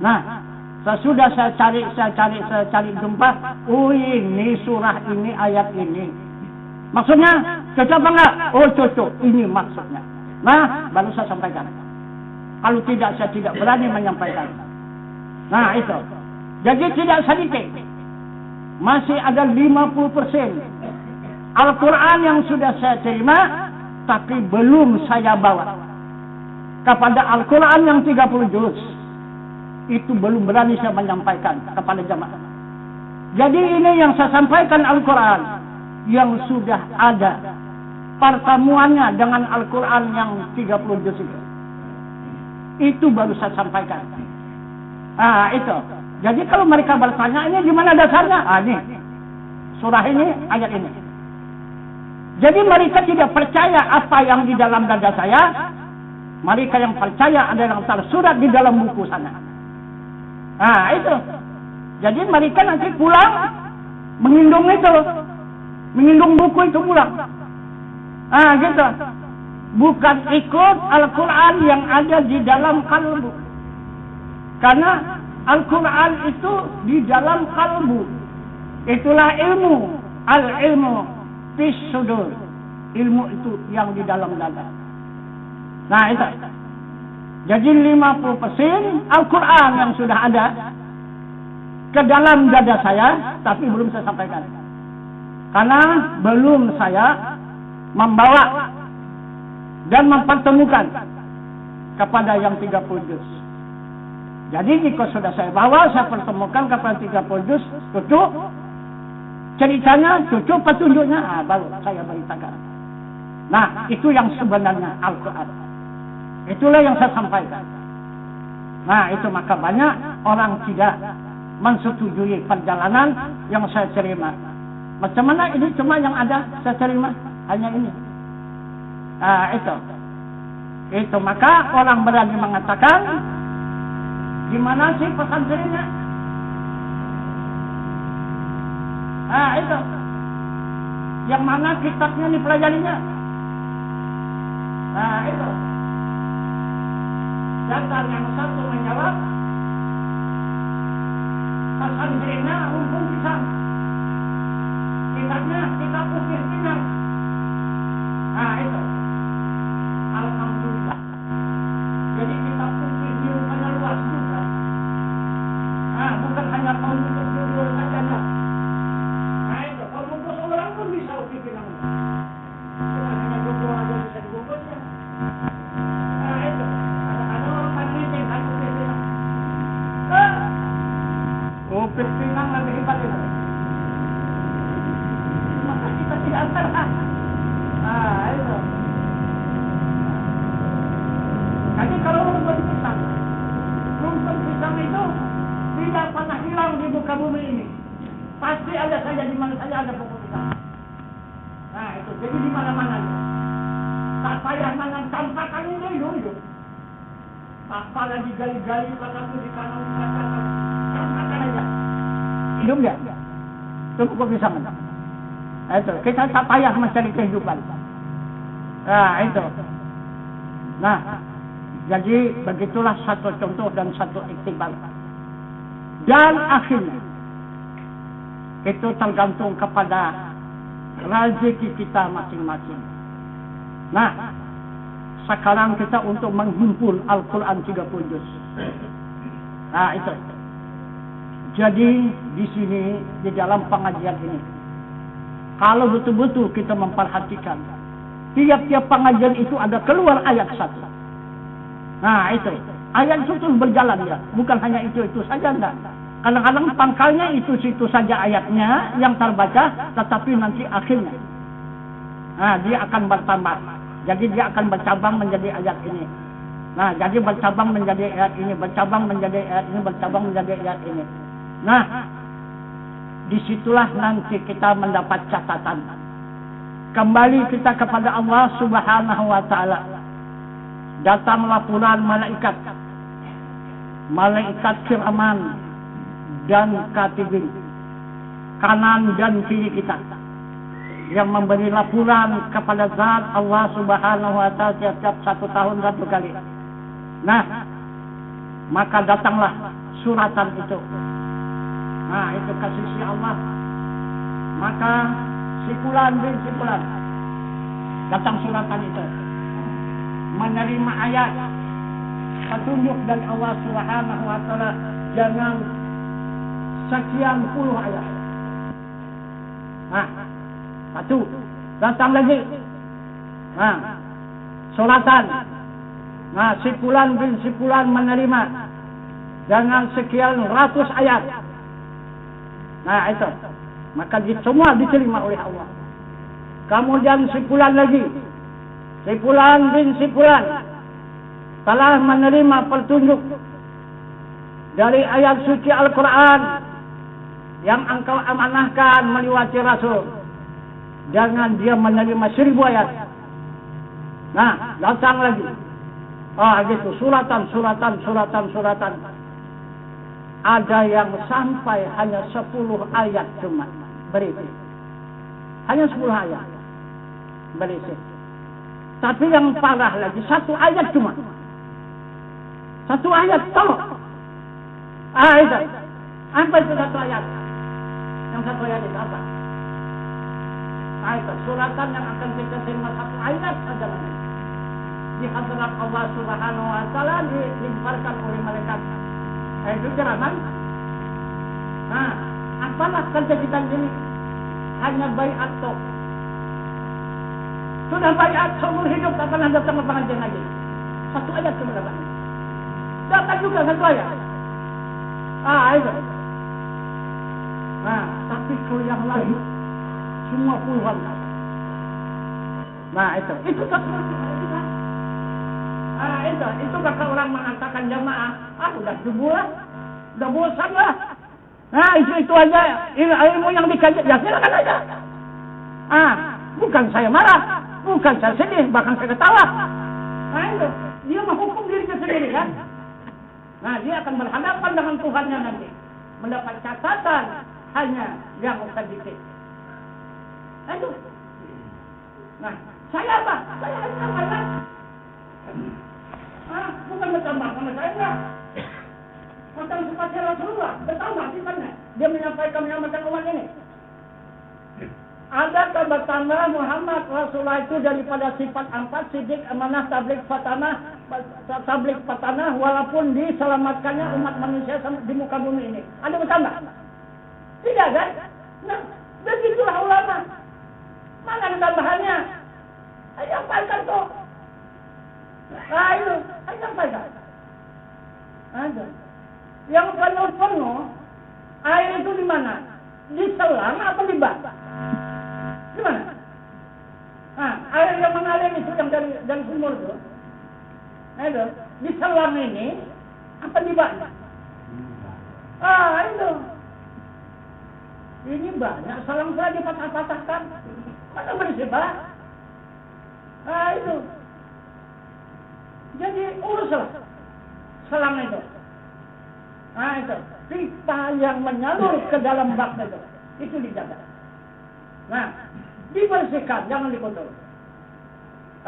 Nah, sesudah saya cari jumpa, oh ini surah ini, ayat ini. Maksudnya, cocok apa enggak? Oh cocok, ini maksudnya. Nah, baru saya sampaikan. Kalau tidak, saya tidak berani menyampaikan. Nah, itu. Jadi tidak sedikit. Masih ada 50% Al-Quran yang sudah saya terima, tapi belum saya bawa. Kepada Al-Quran yang 30 juz. Itu belum berani saya menyampaikan kepada jamaah. Jadi ini yang saya sampaikan Al-Quran yang sudah ada pertemuannya dengan Al-Quran yang 30 juz itu. Itu baru saya sampaikan. Ah, itu. Jadi kalau mereka bertanya, ini di mana dasarnya? Ah, ini. Surah ini, ayat ini. Jadi mereka tidak percaya apa yang di dalam dada saya. Mereka yang percaya ada yang tersurat di dalam buku sana. Ah, itu. Jadi mereka nanti pulang mengindung itu. Mengindung buku itu pulang. Ah, gitu. Bukan ikut Al-Quran yang ada di dalam kalbu. Karena Al-Quran itu di dalam kalbu. Itulah ilmu. Al-ilmu fis sudur. Ilmu itu yang di dalam dada. Nah itu. Jadi 50% Al-Quran yang sudah ada ke dalam dada saya, tapi belum saya sampaikan. Karena belum saya membawa dan mempertemukan kepada yang 30 juz. Jadi jika sudah saya bawa, saya pertemukan kepada 30 juz, tutup ceritanya, tutup petunjuknya, baru saya beritakan. Nah, itu yang sebenarnya Al-Quran. Itulah yang saya sampaikan. Nah, itu maka banyak orang tidak mensetujui perjalanan yang saya terima. Macam mana ini cuma yang ada saya terima, hanya ini. Nah, itu. Itu maka orang berani mengatakan, gimana sih pesantrennya? Nah, itu. Yang mana kitabnya dipelajarinya? Nah, itu. Datang yang satu menjawab, pesantrennya rumpun pisang. Kitabnya kitab ukir pinang. Nah, itu. Alhamdulillah. Jadi kitab ukir ini rupanya luas juga. Nah, bukan hanya kaum untuk judul saja. Nah, itu. Kalau bungkus orang pun bisa ukir pinang. Bukan hanya judul aja bisa dibungkusnya. Nah, itu. Ada orang pandai kan ukir pinang. Ukir pinang lebih hebat itu. Maka kita tidak salah. Nah, itu. Jadi kalau rumpun pisang itu tidak pernah hilang di muka bumi ini. Pasti ada saja, di mana saja ada pokok pisang. Nah, itu. Jadi di mana-mana. Tak payah nanam campakan ini hidup. Tak payah digali-gali pada di kanan campakan aja. Hidup dia. Itu pokok pisang. Itu. Kita tak payah mencari kehidupan. Nah, itu. Nah, jadi begitulah satu contoh dan satu iktibar. Dan akhirnya itu tergantung kepada rezeki kita masing-masing. Nah, sekarang kita untuk menghimpun Al-Quran 30 juz. Nah, itu. Jadi di sini, di dalam pengajian ini, kalau betul-betul kita memperhatikan, tiap-tiap pengajian itu ada keluar ayat satu. Nah, itu. Ayat itu terus berjalan ya. Bukan hanya itu saja, enggak. Kadang-kadang pangkalnya itu saja ayatnya yang terbaca, tetapi nanti akhirnya. Nah, dia akan bertambah. Jadi dia akan bercabang menjadi ayat ini. Nah, jadi bercabang menjadi ayat ini, bercabang menjadi ayat ini, bercabang menjadi ayat ini. Nah, disitulah nanti kita mendapat catatan. Kembali kita kepada Allah Subhanahu wa ta'ala. Datang laporan malaikat. Malaikat kiraman dan katibin. Kanan dan kiri kita. Yang memberi laporan kepada zat Allah Subhanahu wa ta'ala setiap 1 tahun 1 kali. Nah, maka datanglah suratan itu. Nah, itu kasih si Allah. Maka sipulan bin sipulan datang suratan itu menerima ayat petunjuk dari Allah Subhanahu wa ta'ala dengan sekian puluh ayat. Nah, satu datang lagi. Nah, suratan. Nah, sipulan bin sipulan menerima dengan sekian ratus ayat. Nah, itu. Maka semua diterima oleh Allah. Kemudian sipulan lagi. Sipulan bin sipulan telah menerima petunjuk dari ayat suci Al-Quran yang engkau amanahkan melewati Rasul. Jangan dia menerima 1000 ayat. Nah, datang lagi. Gitu. Suratan. Ada yang sampai hanya 10 ayat cuma berisi. Hanya 10 ayat berisi. Tapi yang parah lagi, 1 ayat cuma. 1 ayat tolong. Itu. Apa itu 1 ayat? Yang 1 ayat itu apa? Itu suratan yang akan kita terima satu ayat saja nanti. Di hadirat Allah Subhanahu wa taala dilimparkan oleh malaikat. Itu ceramah. Nah, apalah kerja kita ini? Hanya baiat toh. Sudah baiat seumur hidup tak pernah datang ke pengajian lagi. Satu ayat cuma datang. Datang juga satu ayat. Itu. Nah, tapi kalau yang lain semua puluhan. Nah, itu satu. Itu kata orang mengatakan jamaah, udah sebulan, udah bosan lah. Nah, itu aja ilmu yang dikaji, ya silakan aja. Bukan saya marah, bukan saya sedih, bahkan saya ketawa. Nah, itu dia menghukum dirinya sendiri kan. Nah, dia akan berhadapan dengan Tuhannya nanti, mendapat catatan hanya yang sedikit. Itu. Nah, saya apa? Saya hanya apa? Bukan bertambah sama saya enggak. Macam seperti Rasulullah, bertambah sifatnya. Dia menyampaikan menyelamatkan umat ini. Ada bertambah Muhammad Rasulullah itu daripada sifat 4, sidik, amanah, tabligh, fatanah, walaupun diselamatkannya umat manusia di muka bumi ini. Ada bertambah? Tidak kan? Nah, begitulah ulama. Mana tambahannya? Ayo sampaikan tuh. Itu, ayo sampaikan. Ada. Yang penuh air itu di mana? Di selang atau di bak? Di mana? Air yang mengalir itu yang dari sumur itu. Itu, di selang ini apa di bak? Itu. Ini banyak selang saya dipatah-patahkan. Mana bersih, Pak? Itu. Jadi uruslah selang itu. Itu. Pipa yang menyalur ke dalam bak itu dijaga. Nah, dibersihkan, jangan dikotor.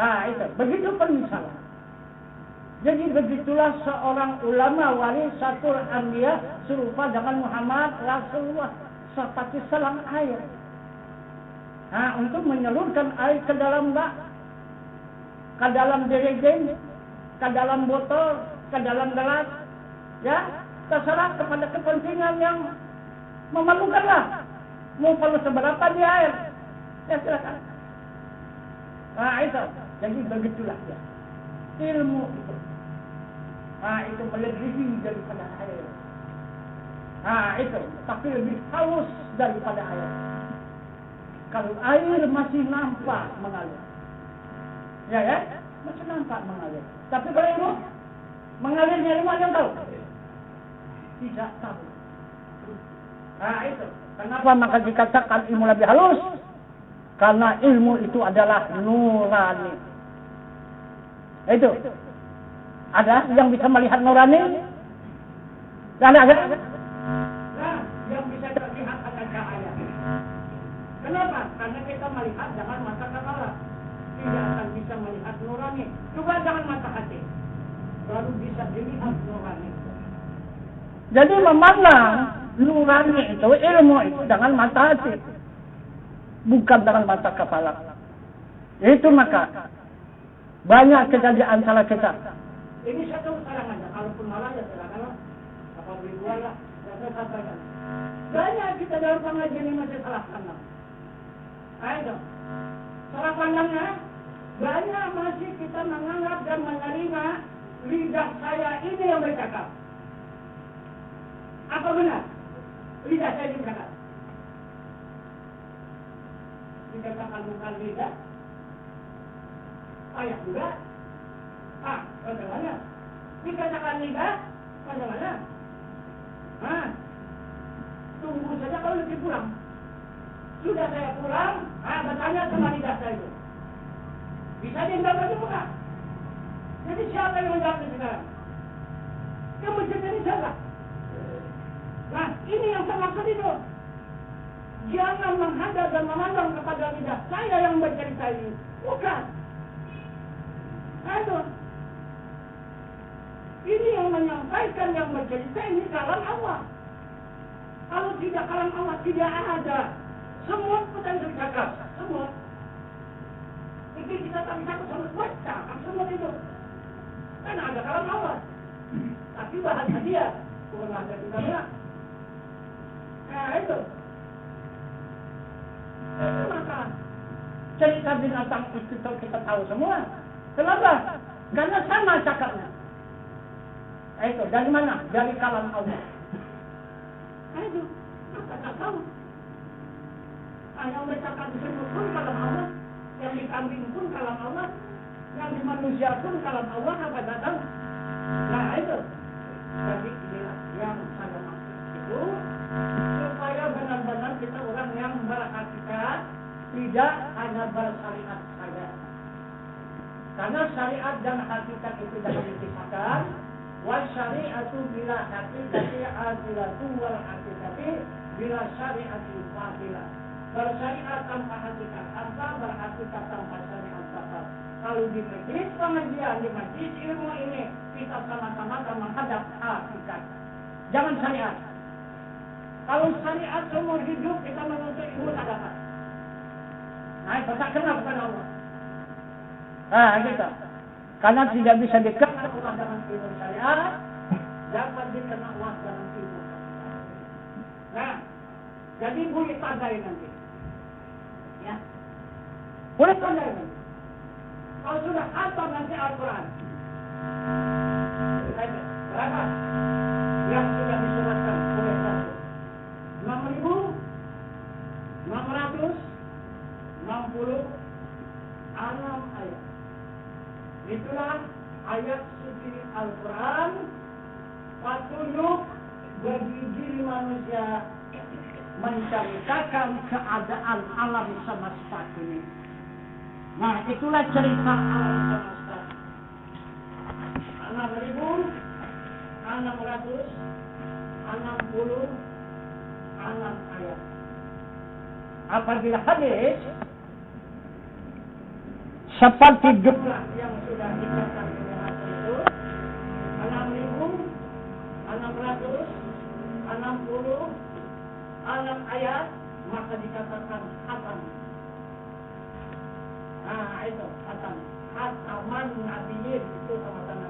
Itu. Begitu misalnya. Jadi begitulah seorang ulama warisatul anbiya serupa dengan Muhammad Rasulullah. Seperti selang air. Untuk menyalurkan air ke dalam bak, ke dalam jerigen, ke dalam botol, ke dalam gelas, ya, terserah kepada kepentingan yang memerlukanlah. Mau perlu seberapa di air, ya silakan. Itu, jadi begitulah ya. Ilmu itu, itu melebihi daripada air. Itu, tapi lebih halus daripada air. Kalau air masih nampak mengalir, ya, masih nampak mengalir. Tapi kalau ilmu mengalirnya ilmu yang tahu, tidak tahu. Itu. Kenapa maka dikatakan ilmu lebih halus? Karena ilmu itu adalah nurani. Itu. Ada yang bisa melihat nurani? Ada. Yang bisa terlihat akan cahaya. Kenapa? Karena kita melihat dengan mata kepala, tidak akan bisa melihat nurani. Coba jangan mata hati, baru bisa dilihat nurani. Jadi memandang nurani itu, ilmu itu dengan mata hati, bukan dengan mata kepala. Itu maka banyak kejadian salah kita. Ini satu sarangannya, kalaupun malah ya silakan, apa beli dua lah, saya sampaikan. Banyak kita dalam pengajian ini masih salah pandang. Ayo, salah pandangnya banyak masih kita menganggap dan menerima lidah saya ini yang bercakap. Apa benar? Lidah saya ini bercakap. Dikatakan bukan lidah. Ayah juga. Bagaimana? Dikatakan lidah. Bagaimana? Tunggu saja kalau lebih pulang. Sudah saya pulang, bertanya sama lidah saya itu. Bisa dijawab atau bukan? Jadi siapa yang menjawab sekarang? Yang menjawab ini siapa? Nah, ini yang saya maksud itu. Jangan menghadap dan memandang kepada lidah saya yang bercerita ini. Bukan. Itu. Ini yang menyampaikan yang bercerita ini kalam Allah. Kalau tidak kalam Allah, tidak ada
Semut bukan bercakap, semut. Mungkin kita tak bisa semut baca, semut itu. Karena ada kalam Allah. Tapi bahasa dia, bukan bahasa kita ya. Nah itu. Maka cerita binatang itu kita tahu semua. Kenapa? Karena sama cakapnya. Itu dari mana? Dari kalam Allah. Itu, maka tak tahu. Yang bercakap disebut pun kalam Allah, yang di kambing pun kalam Allah, yang di manusia pun kalam Allah, apa tak tahu? Nah itu. Jadi inilah yang saya maksud itu, supaya benar-benar kita orang yang berhakikat, tidak hanya bersyariat saja. Karena syariat dan hakikat itu jangan dipisahkan. Wasyari'atu bila hakikati adilatu wal hakikati bila syari'ati fadilah. Bersyariat tanpa hakikat apa, berhakikat tanpa syariat apa. Kalau di majlis pengajian, di majlis ilmu ini, kita sama-sama menghadap hakikat. Jangan syariat. Kalau syariat seumur hidup, kita menuntut ilmu tak dapat. Nah, itu tak kenal kepada Allah. Nah, gitu. Karena tidak bisa dikenal Allah dengan ilmu syariat, dapat dikenal Allah dengan ilmu hakikat. Nah, jadi boleh tandai nanti. Ya. Boleh tandai nanti. Kalau sudah hafal nanti Al-Quran. Berapa? Yang sudah disolatkan oleh Rasul. 6.666 ayat. Itulah ayat suci Al-Quran. Petunjuk bagi diri manusia menceritakan keadaan alam semesta ini. Nah, itulah cerita alam semesta. 6.666 ayat. Apabila habis, seperti jumlah yang sudah dicatat oleh Rasul itu 6.666 ayat, maka dikatakan khatam. Nah itu khatam, khataman nabiyyin itu sama-sama.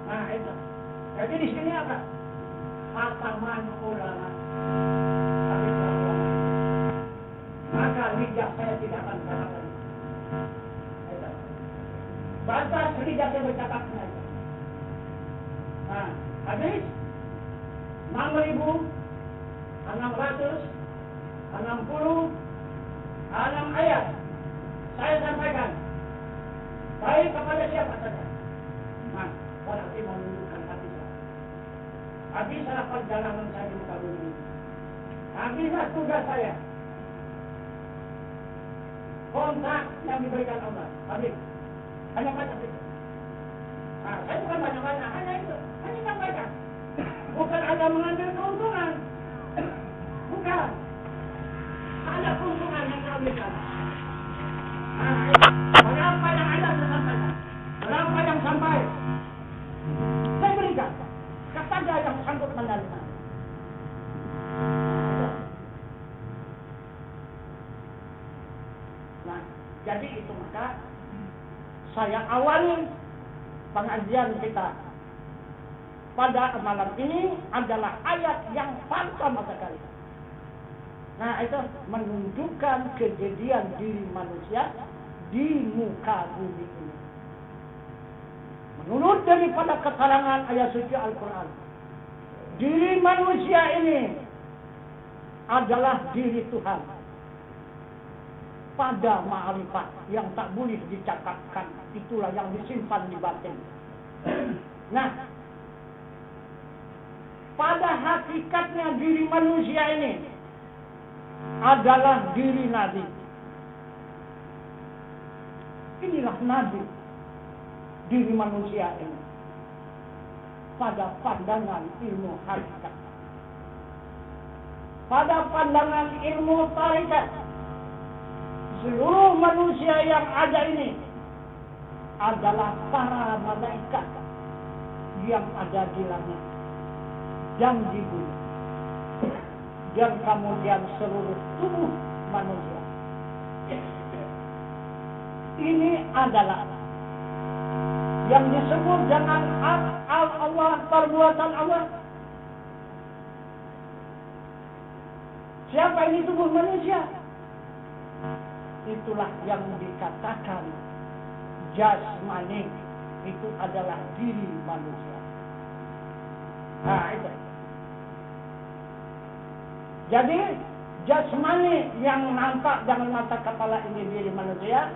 Nah itu. Jadi di sini apa? Khataman ulama. Tapi ulama. Maka lidah saya tidak akan katakan. Batas lidah saya bercakapnya. Nah, habis 6.666 ayat. Saya sampaikan baik kepada siapa saja. Nah, berarti menunjukkan hati saya. Habislah perjalanan saya di muka bumi ini. Habislah tugas saya. Kontrak yang diberikan Allah. Habis. Hanya baca itu. Nah, saya bukan banyak-banyak, hanya itu. Hanya sampaikan. Bukan ada mengambil keuntungan. Bukan. Ada keuntungan yang diambilkan. Nah, berapa yang ada saya sampaikan. Berapa yang sampai. Saya berikan. Kepada yang sanggup menerima. Nah, jadi itu maka saya awali pengajian kita pada malam ini adalah ayat yang pertama sekali. Nah itu menunjukkan kejadian diri manusia di muka bumi ini. Menurut daripada keterangan ayat suci Al-Quran, diri manusia ini adalah diri Tuhan. Pada ma'rifat yang tak boleh dicakapkan, itulah yang disimpan di batin. Nah, pada hakikatnya diri manusia ini adalah diri Nabi. Inilah Nabi, diri manusia ini. Pada pandangan ilmu hakikat. Pada pandangan ilmu tarikat, seluruh manusia yang ada ini adalah para malaikat yang ada di langit dan di bumi. dan kemudian seluruh tubuh manusia. Ini adalah yang disebut dengan Allah, perbuatan Allah. Siapa ini tubuh manusia? Itulah yang dikatakan jasmani, itu adalah diri manusia. Nah, itu. Jadi jasmani yang nampak dengan mata kepala ini diri manusia.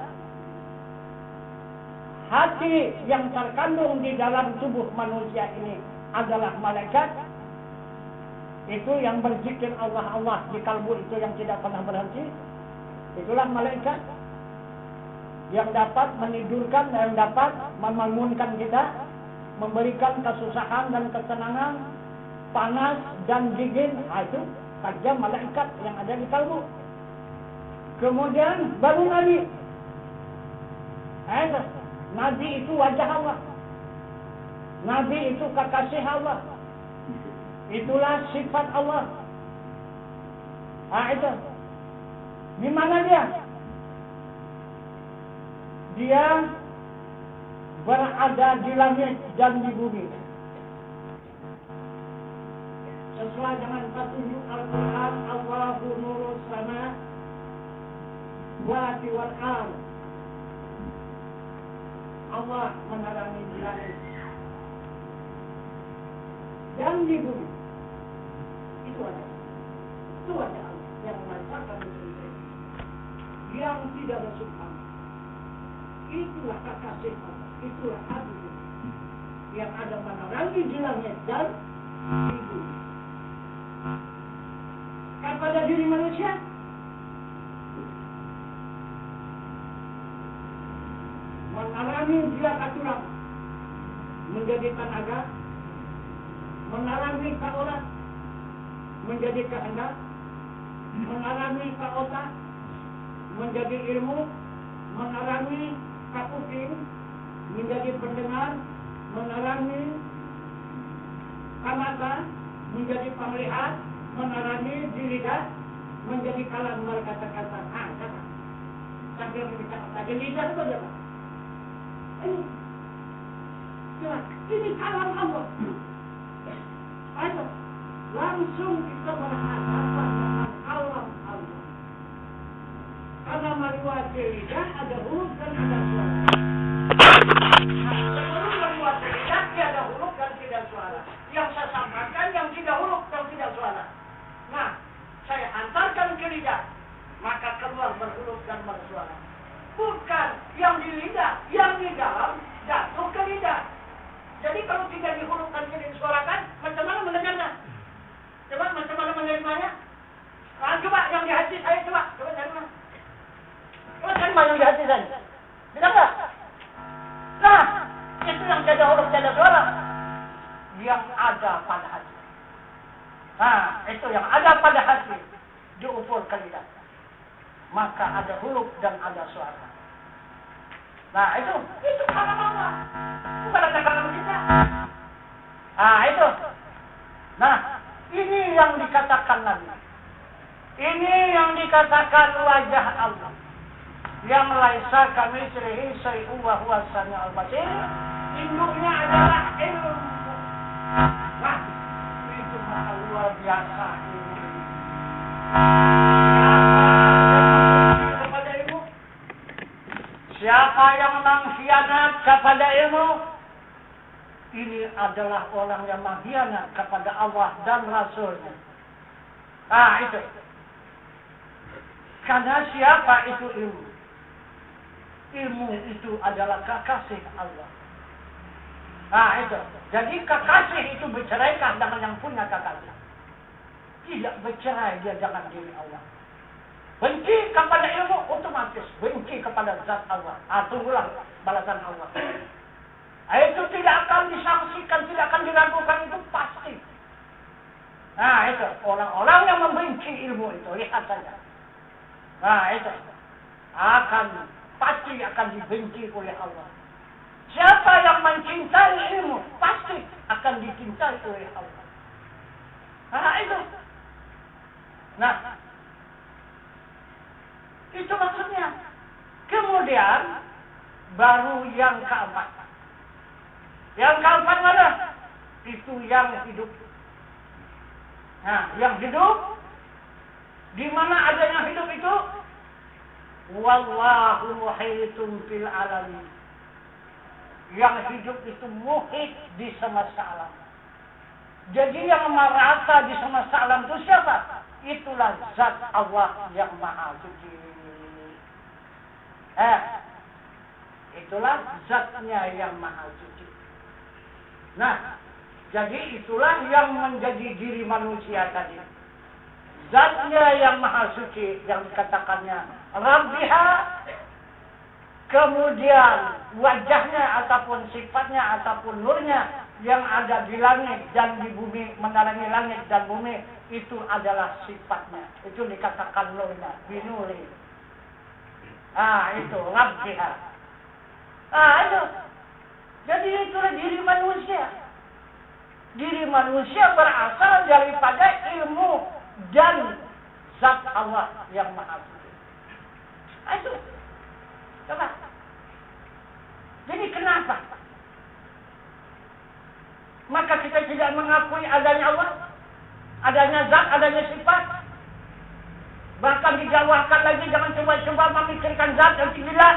Hati yang terkandung di dalam tubuh manusia ini adalah malaikat. Itu yang berzikir Allah Allah di kalbu itu yang tidak pernah berhenti. Itulah malaikat yang dapat menidurkan, yang dapat membangunkan kita, memberikan kesusahan dan ketenangan, panas dan dingin. Itu saja malaikat yang ada di kalbu. Kemudian baru Nabi. Nabi itu wajah Allah. Nabi itu kekasih Allah. Itulah sifat Allah. Itu. Di mana dia? Dia berada di langit dan di bumi. Sesuai dengan petunjuk Al-Quran, Allahu nurus sama wati wal ard. Allah menerangi di langit dan di bumi. Itu ada Allah yang menciptakan dunia, yang tidak bersubhan. Itulah kekasih Allah, itulah Habib yang ada menerangi di langit dan di bumi. Kepada diri manusia, menerangi dia aturan menjadi tenaga, menerangi ke orang menjadi kehendak, menerangi ke otak menjadi ilmu, menerangi ke kuping menjadi pendengar, menerangi ke mata menjadi pemelihat, menerangi di lidah menjadi kalam berkata-kata. Kata sambil berkata di lidah itu adalah ini kalam Allah. Ayo, langsung kita berhadapan dengan kalam Allah. Karena meriwayat lidah ada huruf dan ada suara. Sebelum meriwayat lidah ada huruf dan tidak suara. Yang saya sampaikan yang tidak huruf dan tidak suara. Nah, saya antarkan ke lidah, maka keluar berhuruf dan bersuara. Bukan yang di lidah, yang di dalam jatuh ke lidah. Jadi kalau tidak dihurufkan, tidak disuarakan, macam mana mendengarnya? Coba macam mana menerimanya? Nah, coba yang di hati saya, coba dari mana? Coba terima yang di hati saya. Tidak enggak? Nah, itu yang tidak huruf, tidak suara. Yang ada pada hati. Nah, itu yang ada pada hati diukur ke lidah. Maka ada huruf dan ada suara. Nah, itu kalam Allah. Bukan ada kalam kita. Nah, itu. Nah, ini yang dikatakan Nabi. Ini yang dikatakan wajah Allah. Yang laisa kamitslihi syai'un wa huwa as-sami'ul basir. Induknya adalah ilmu. Nah, itu luar biasa ini. Siapa yang mengkhianat kepada ilmu, ini adalah orang yang mengkhianat kepada Allah dan Rasulnya. Nah, itu. Karena siapa itu ilmu? Ilmu itu adalah kekasih Allah. Nah, itu. Jadi kekasih itu berceraikan dengan yang punya kekasih. Tidak bercerai dia dengan diri Allah. Benci kepada ilmu otomatis benci kepada zat Allah. Tunggulah balasan Allah. Itu tidak akan disangsikan, tidak akan diragukan, itu pasti. Nah, itu orang-orang yang membenci ilmu itu, lihat saja. Nah, itu pasti akan dibenci oleh Allah. Siapa yang mencintai ilmu pasti akan dicintai oleh Allah. Nah, itu. Nah, itu maksudnya. Kemudian baru yang keempat. Yang keempat mana? Itu yang hidup. Nah, yang hidup, di mana adanya hidup itu? Wallahu muhitun fil alamin. Yang hidup itu muhit di semesta alam. Jadi yang merata di semesta alam itu siapa? Itulah zat Allah yang maha suci. Itulah zatnya yang maha suci. Nah, jadi itulah yang menjadi diri manusia tadi. Zatnya yang maha suci yang dikatakannya Rabbiha, kemudian wajahnya ataupun sifatnya ataupun nurnya yang ada di langit dan di bumi, menarangi langit dan bumi, itu adalah sifatnya. Itu dikatakan nurnya, binuri. Itu Rabbiha. Itu. Jadi itulah diri manusia. Diri manusia berasal daripada ilmu dan zat Allah yang maha suci. Itu. Coba. Jadi kenapa? Maka kita tidak mengakui adanya Allah, adanya zat, adanya sifat. Bahkan dijawabkan lagi, jangan coba-coba memikirkan zat dan gila.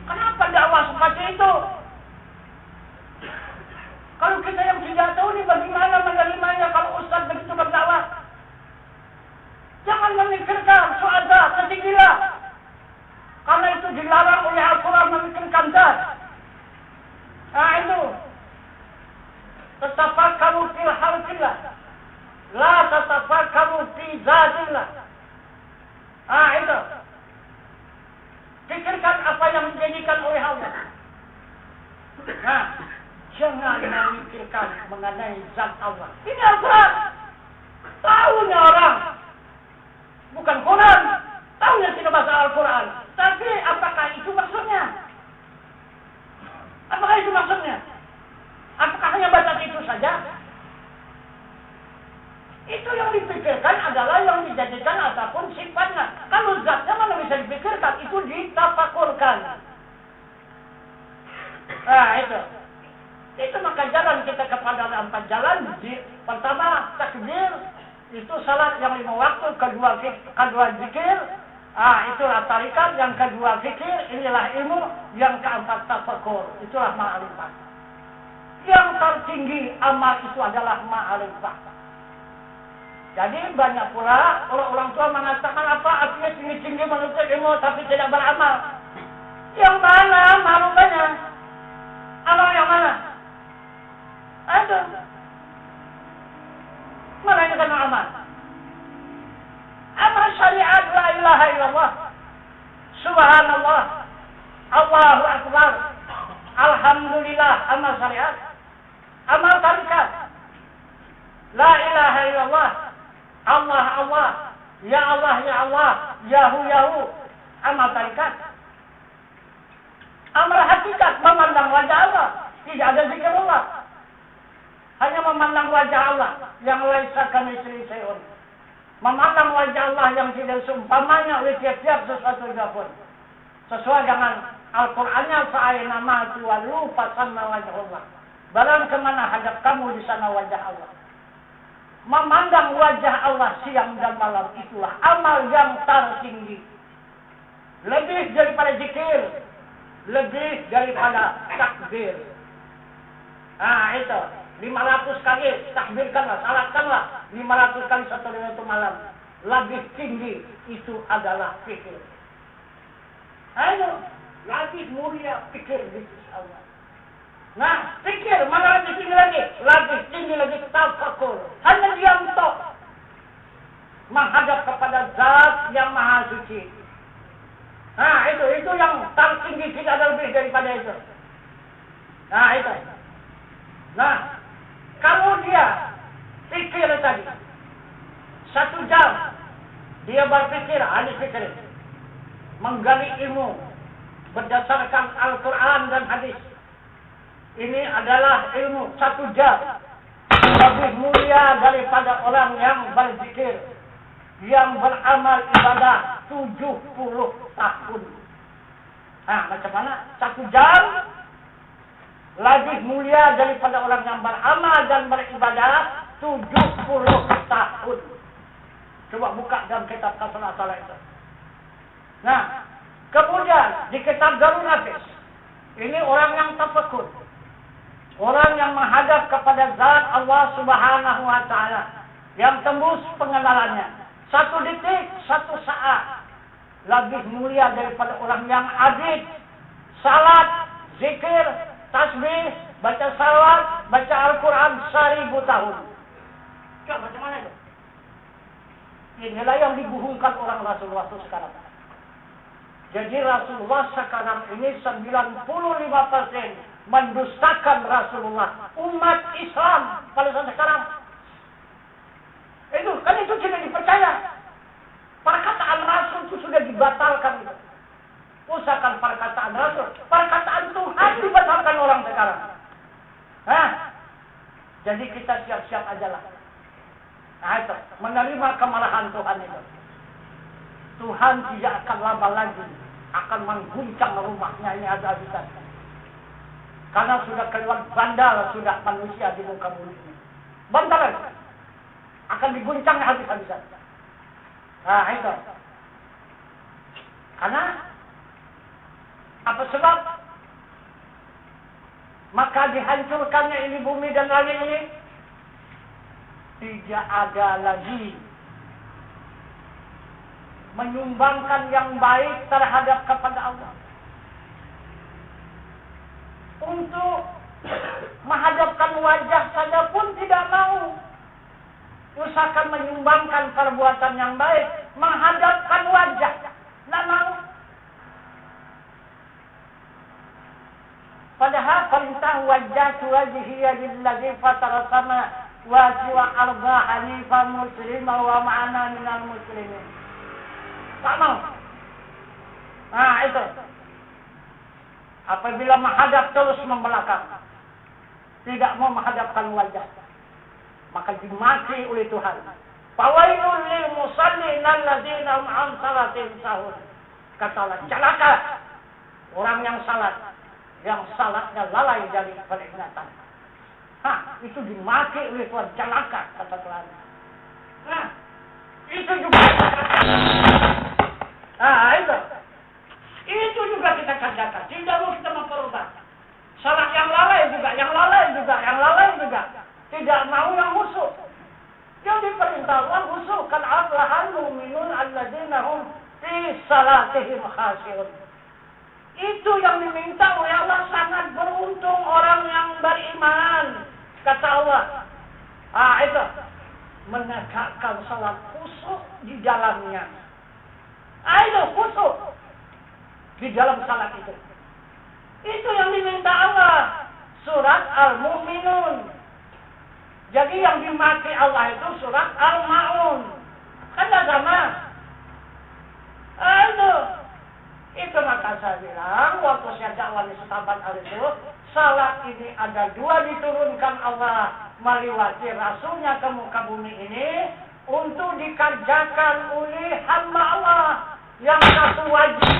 Kenapa dakwah seperti itu? Kalau kita yang tidak tahu ini bagaimana menerimanya kalau ustaz begitu berdakwah? Jangan memikirkan soal zat dan gila. Karena itu dilarang oleh Al-Quran memikirkan zat. Itu. Tatafakkaru fil khalqillah, la tatafakkaru fi zatillah. Itu. Pikirkan apa yang dijadikan oleh Allah. Jangan memikirkan mengenai zat Allah. Ini Al-Quran. Tahunya orang. Bukan Quran. Tahunya tidak bahasa Al-Quran. Tapi apakah itu maksudnya? Apakah itu maksudnya? Apakah hanya batas itu saja? Itu yang dipikirkan adalah yang dijadikan ataupun sifatnya. Kalau zatnya mana bisa dipikirkan, itu ditafakurkan. Itu. Itu maka jalan kita kepada 4 jalan. Pertama, takbir. Itu salat yang 5 waktu. Kedua zikir. Itulah tarikat. Yang kedua zikir. Inilah ilmu. Yang keempat tafakur. Itulah ma'rifat. Yang tertinggi amal itu adalah ma'rifah. Jadi banyak pula orang tua mengatakan apa artinya tinggi-tinggi menuntut ilmu tapi tidak beramal. Yang mana ma'rifahnya? Amal yang mana? Ada. Mana yang kena amal? Amal syariat la ilaha illallah. Subhanallah. Allahu akbar. Alhamdulillah. Amal syariat. Amal tarikat. La ilaha illallah. Allah Allah. Ya Allah ya Allah. Yahu Yahu. Amal tarikat. Amal hakikat. Memandang wajah Allah. Tidak ada zikir Allah. Hanya memandang wajah Allah. Yang laisa kamitslihi syai'un. Memandang wajah Allah yang tidak seumpamanya oleh tiap-tiap sesuatu apapun. Sesuai dengan Al-Qur'annya fa'aina ma tuwallu fasamma wajhullah. Barang kemana hadap kamu di sana wajah Allah. Memandang wajah Allah siang dan malam itulah amal yang tertinggi. Lebih daripada zikir, lebih daripada takbir. Itu 500 kali takbirkanlah, salatkanlah 500 kali satu malam. Lebih tinggi itu adalah fikir. Lebih mulia fikir di sisi Allah. Nah, fikir mana lebih tinggi lagi? Lebih tinggi lagi tafakur. Hanya diam tok. Menghadap kepada zat yang maha suci. Itu yang tertinggi, tidak ada lebih daripada itu. Itu. Nah, kalau dia fikir tadi 1 jam dia berpikir, ahli fikir, menggali ilmu berdasarkan Al-Quran dan hadis. Ini adalah ilmu 1 jam lebih mulia daripada orang yang berzikir
yang beramal ibadah 70 tahun. Nah, macam mana? 1 jam lebih mulia daripada orang yang beramal dan beribadah 70 tahun. Coba buka dalam kitab Salah itu. Nah, kemudian di kitab Darul Nafis, ini orang yang tafakur, orang yang menghadap kepada zat Allah Subhanahu wa taala, yang tembus pengenalannya. 1 detik, 1 saat lebih mulia daripada orang yang abid, salat, zikir, tasbih, baca salawat, baca Al-Quran 1000 tahun. Coba macam mana itu? Inilah yang dibuhungkan orang Rasulullah sekarang. Jadi Rasulullah sekarang ini 95% mendustakan Rasulullah. Umat Islam pada saat sekarang itu tidak dipercaya. Perkataan Rasul itu sudah dibatalkan. Usahakan perkataan Rasul, perkataan Tuhan dibatalkan orang sekarang. Jadi kita siap-siap aja lah. Nah itu, menerima kemarahan Tuhan itu. Tuhan tidak akan lama lagi akan mengguncang rumahnya ini habis-habisan. Karena sudah keluar bandal sudah manusia di muka bumi ini. Bentar lagi akan diguncang habis-habisan. Nah itu. Karena apa sebab? Maka dihancurkannya ini bumi dan langit ini. Tidak ada lagi menyumbangkan yang baik terhadap kepada Allah. Untuk menghadapkan wajah saja pun tidak mau. Usahakan menyumbangkan perbuatan yang baik, menghadapkan wajah, tidak mau. Padahal perintah wajah wajhiya lillazi fatara sama wa arda hanifan muslimah wa ma'ana minal muslimin. Tak mau. Nah itu. Apabila menghadap terus membelakang, tidak mau menghadapkan wajah, maka dimaki oleh Tuhan. Fawailul lil musallin alladzina hum an salatihim sahun. Kata Allah, celaka orang yang salat, yang salatnya lalai dari peringatan. Itu dimaki oleh Tuhan, celaka kata Tuhan. Nah, itu juga itu juga kita kerjakan. Tidak mau kita memperubah. Salat yang lalai juga. Tidak mau yang khusyuk. Yang diperintah Allah khusyuk. Kan aflahal mu'minun alladzina hum fi salatihim khashi'un. Itu yang diminta oleh Allah. Sangat beruntung orang yang beriman. Kata Allah. Itu. Menegakkan salat khusyuk di dalamnya. Itu khusyuk di dalam salat itu. Itu yang diminta Allah. Surat Al-Mu'minun. Jadi yang dimaki Allah itu surat Al-Ma'un. Kan sama. Itu maka saya bilang waktu saya dakwah di Setabat itu, salat ini ada 2 diturunkan Allah melewati Rasulnya ke muka bumi ini untuk dikerjakan oleh hamba Allah. Yang satu wajib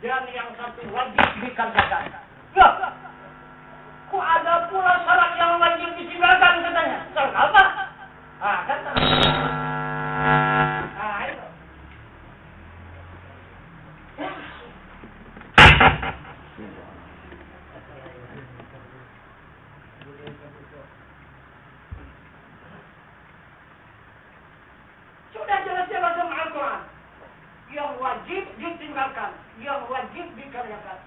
dan yang satu wajib dikerjakan. Ya, kok ada pula salat yang wajib ditinggalkan katanya? Salat apa? Kata. Itu. Sudah jelas-jelas dalam Al-Quran. Yang wajib ditinggalkan, yang wajib dikerjakan.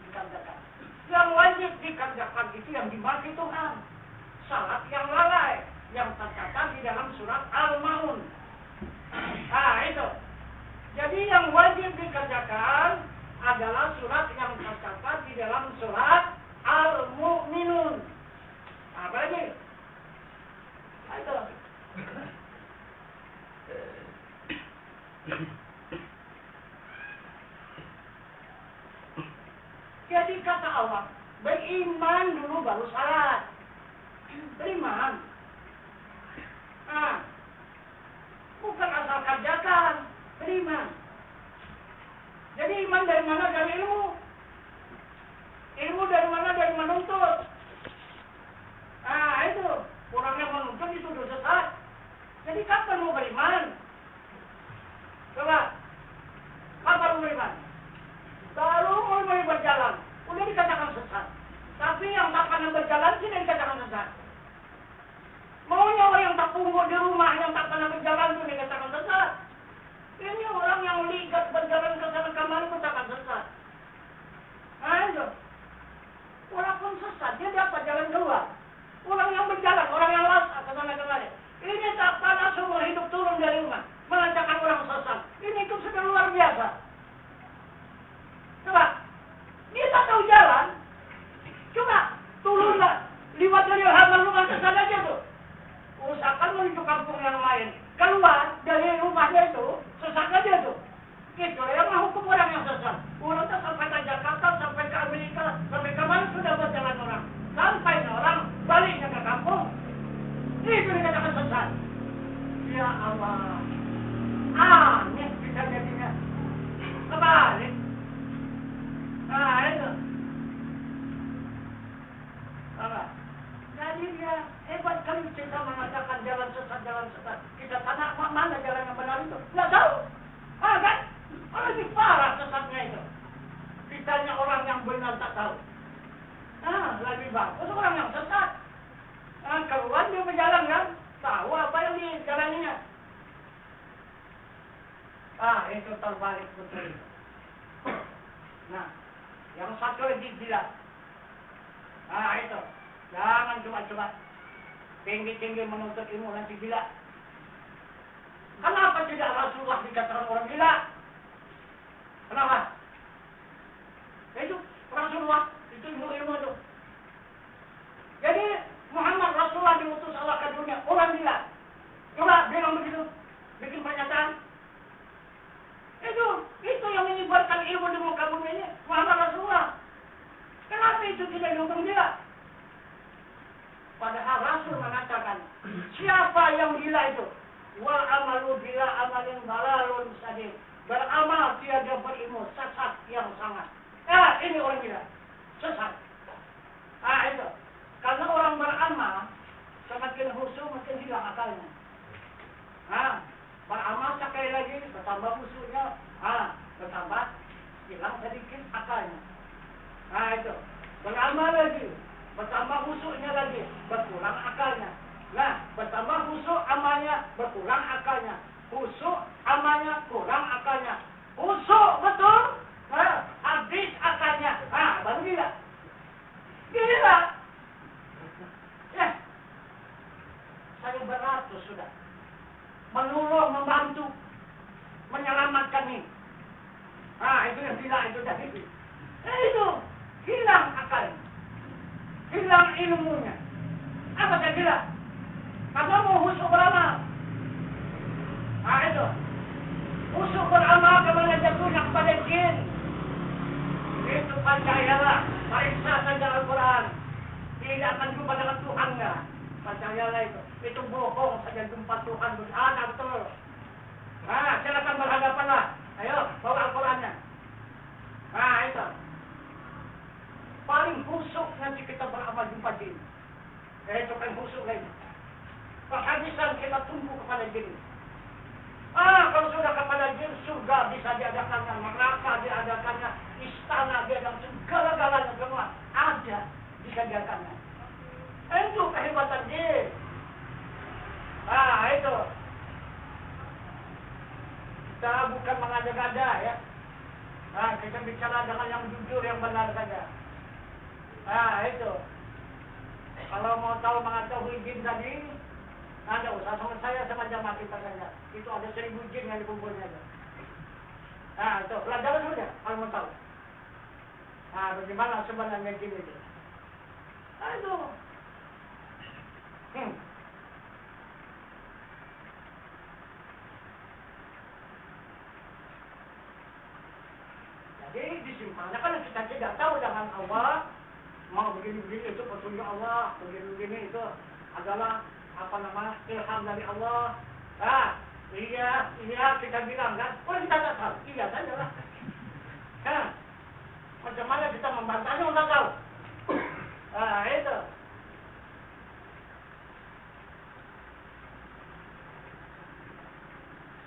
Yang wajib dikerjakan itu yang dimaki Tuhan. Salat yang lalai, yang tercatat di dalam surat Al-Ma'un. Itu. Jadi yang wajib dikerjakan adalah surat yang tercatat di dalam surat Al-Mu'minun. Apa lagi? Itu. Jadi kata Allah, beriman dulu baru salat. Beriman.
kerjakan, beriman. Jadi iman dari mana? Dari ilmu. Ilmu dari mana? Dari menuntut. Itu. Orang yang menuntut dituduh sesat. Jadi kapan mau beriman? Coba. Kapan mau beriman? Baru mulai berjalan. Udah dikatakan sesat. Tapi yang tak pernah berjalan tidak dikatakan sesat. Maunya orang yang tak pungguk di rumah, yang tak pernah berjalan itu dikatakan sesat. Ini orang yang ligat berjalan ke sana kemari itu takkan sesat. Itu. Walaupun sesat, dia dapat jalan keluar. Orang yang berjalan, orang yang lasa ke sana kemari. Ini tak pernah seumur hidup turun dari rumah, mengatakan orang sesat. Ini itu sudah luar biasa. Coba, dia tak tahu jalan. Coba, turunlah, liwat dari halaman rumah ke sana aja tuh. Usahakan menuju kampung yang lain. Keluar dari rumahnya itu, sesat aja tuh. Itu yang menghukum orang yang sesat. Orang tak sampai ke Jakarta, sampai ke Amerika, sampai ke mana sudah berjalan orang. Sampai orang baliknya ke kampung. Itu dikatakan sesat. Ya Allah. Aneh bisa jadinya. Kebalik. Itu. Apa? Jadi dia hebat kali kita mengatakan jalan sesat. Kita tanya mana jalan yang benar itu? Nggak tahu. Kan? Lebih parah sesatnya itu. Kitanya orang yang benar tak tahu. Lebih bagus orang yang sesat. Keluar dia berjalan kan? Tahu apa yang dijalaninya. Itu terbalik betul. Nah, yang satu lagi gila. Itu. Jangan coba-coba tinggi-tinggi menuntut ilmu nanti gila. Kenapa tidak Rasulullah dikatakan orang gila? Kenapa? Itu Rasulullah, itu ilmu itu. Jadi Muhammad Rasulullah diutus Allah ke dunia, orang gila. Coba bilang begitu, bikin pernyataan. Itu yang menyebarkan ilmu di muka bumi ini, Muhammad Rasulullah. Kenapa itu tidak dihukum gila? Padahal Rasul mengatakan, siapa yang gila itu? Wal amalu bila amalin dalalun sadid. Beramal tiada berilmu, sesat yang sangat. Ini orang gila. Sesat. Itu. Karena orang beramal, semakin khusyuk, makin hilang akalnya. Beramal sekali lagi, bertambah khusyuknya, bertambah hilang sedikit akalnya. Itu. Beramal lagi, bertambah khusyuknya lagi, berkurang akalnya. Bertambah khusyuk amalnya, berkurang akalnya. Khusyuk amalnya, kurang akalnya. Khusyuk betul, habis akalnya. Baru gila. Gila. Saya beratus sudah menolong, membantu, menyelamatkan ini. Itu yang gila itu tadi. Itu hilang akalnya, hilang ilmunya. Apa saya gila? Karena mau khusyuk beramal. Itu khusyuk beramal kepada jatuhnya kepada jin. Itu percayalah, periksa saja Al-Quran. Tidak akan jumpa dengan Tuhan enggak. Percayalah itu bohong saja jumpa Tuhan. Betul. Silakan berhadapanlah. Ayo, bawa Al-Qurannya. Itu. Paling khusyuk nanti kita beramal jumpa jin. Itu kan khusyuk lagi. Kehabisan kita tumbuh kepada jin. Kalau sudah kepada jin, surga bisa diadakannya, neraka diadakannya, istana diadakannya, segala-galanya semua ada bisa diadakannya. Itu kehebatan jin. Itu. Kita bukan mengada-gada ya. Kita bicara dengan yang jujur, yang benar saja. Itu. Kalau mau tahu mengetahui jin tadi, ada usah sama saya sama jamaah kita saja. Itu ada 1000 jin yang dikumpulnya itu. Itu pelajaran sudah kalau mau tahu. Bagaimana sebenarnya jin itu? Itu. Jadi disimpulnya kan kita tidak tahu dengan Allah. Mau begini-begini itu petunjuk Allah, begini-begini itu adalah ilham dari Allah. Iya, kita bilang kan, kalau kita nggak tahu, iya saja lah. Nah, macam mana kita membantahnya nggak tahu. Nah, itu.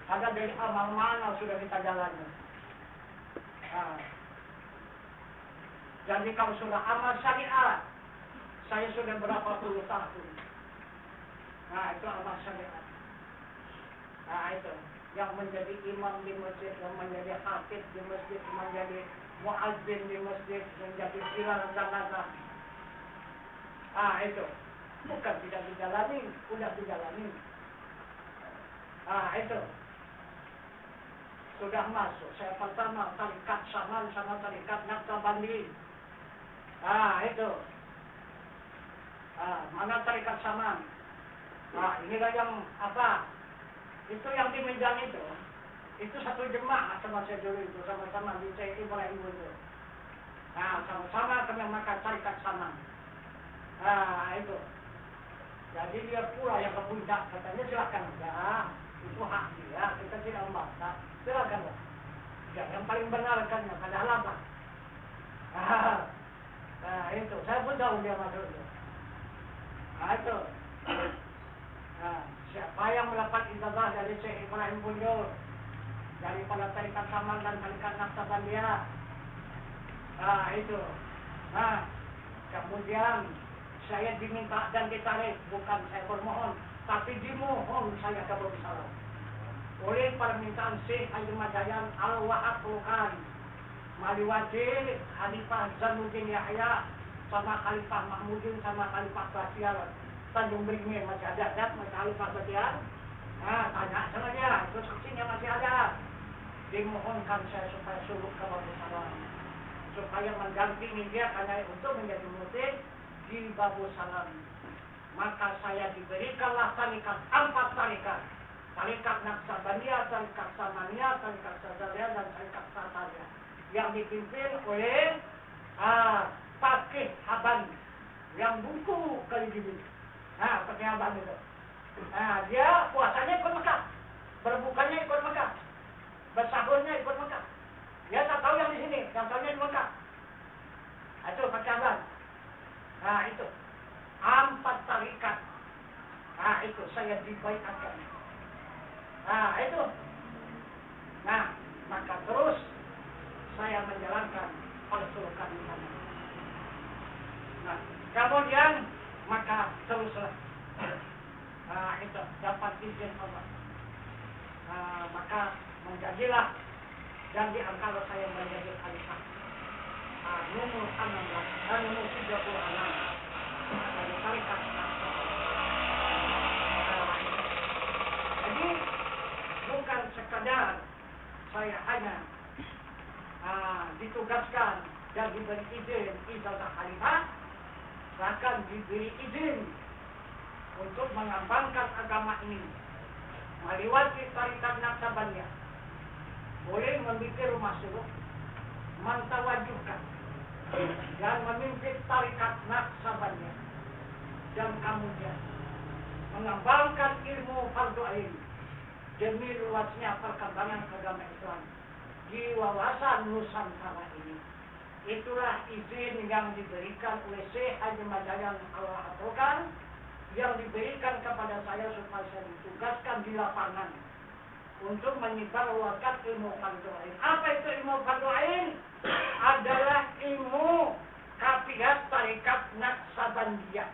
Ada dari amal mana sudah kita jalani. Nah, jadi kalau sudah amal syariat, saya sudah berapa puluh tahun. Nah, itu amal syariat. Nah, itu. Yang menjadi imam di masjid, yang menjadi khatib di masjid, menjadi muadzin di masjid, menjadi bilal janazah. Ah, itu. Bukan tidak dijalani, sudah dijalani. Ah, itu. Sudah masuk. Saya pertama tarikat Saman sama tarikat Naqsabandi. Ah, itu. Ah, mana tarikat Saman? Ah, inilah yang apa? Itu yang di Medan itu satu jemaah sama saya dulu itu, sama-sama di Syekh Ibrahim itu. Nah, sama-sama kami makan tarikat Saman. Nah, itu. Jadi dia pula yang ke puncak, katanya silakan enggak, itu hak dia, kita tidak membantah, silakanlah. Ya, yang paling benar kan, padahal apa? Nah, itu, saya pun tahu dia masuk itu. Nah, itu. Nah, siapa yang mendapat ijazah dari Syekh Ibrahim Bunjul, daripada tarikat Saman dan tarikat Naqsabandiyah. Nah, itu. Nah, kemudian saya diminta dan ditarik, bukan saya bermohon, tapi dimohon saya ke Darussalam oleh permintaan Syekh Haji Madayan Al-Wahab Lukan, Maliwati, Khalifah Zainuddin Yahya, sama Khalifah Mahmudin, sama Khalifah Batiar Tanjung Beringin masih ada kan, masih Khalifah Batiar. Nah, tanya sama dia, itu saksinya masih ada. Dimohonkan saya supaya suruh ke Darussalam, supaya mendampingi dia karena untuk menjadi murid di Darussalam. Maka saya diberikanlah tarikat, 4 tarikat. Tarikat Naqsabandiyah, tarikat Samaniyah, tarikat Sadzaliyah, dan tarikat Satariyah. Yang dipimpin oleh Fakih Haban, yang buku kali gini. Nah, Fakih Haban itu. Nah, dia puasanya ikut Mekah, berbukanya ikut Mekah, bersahurnya ikut Mekah. Dia tak tahu yang di sini, yang tahunya di Mekah. Itu Fakih Haban. Nah, itu 4 tarikat. Nah, itu saya dibaiatkan. Nah, itu. Nah, maka terus saya menjalankan pasukan di sana. Nah, kemudian maka teruslah. Nah, itu dapat izin Allah. Nah, maka menjadilah dan di antara saya menjadi khalifah. Nomor 16, nomor 36 dari tarikat Naqsabandiyah. Jadi bukan sekadar saya hanya ditugaskan dan diberi izin ijazah khalifah, bahkan diberi izin untuk mengembangkan agama ini melewati tarikat Naqsabandiyah. Boleh membuat rumah suluk, mentawajuhkan dan memimpin tarikat Naqsabandiyah, dan kemudian mengembangkan ilmu fardu ain demi luasnya perkembangan agama Islam di wawasan Nusantara ini. Itulah izin yang diberikan oleh Syekh Haji Madayan Al-Wahab Lukan, yang diberikan kepada saya supaya saya ditugaskan di lapangan untuk menyebarluaskan ilmu fardu ain. Apa itu ilmu fardu ain? Adalah ilmu kafiat tarikat Naqsabandiyah.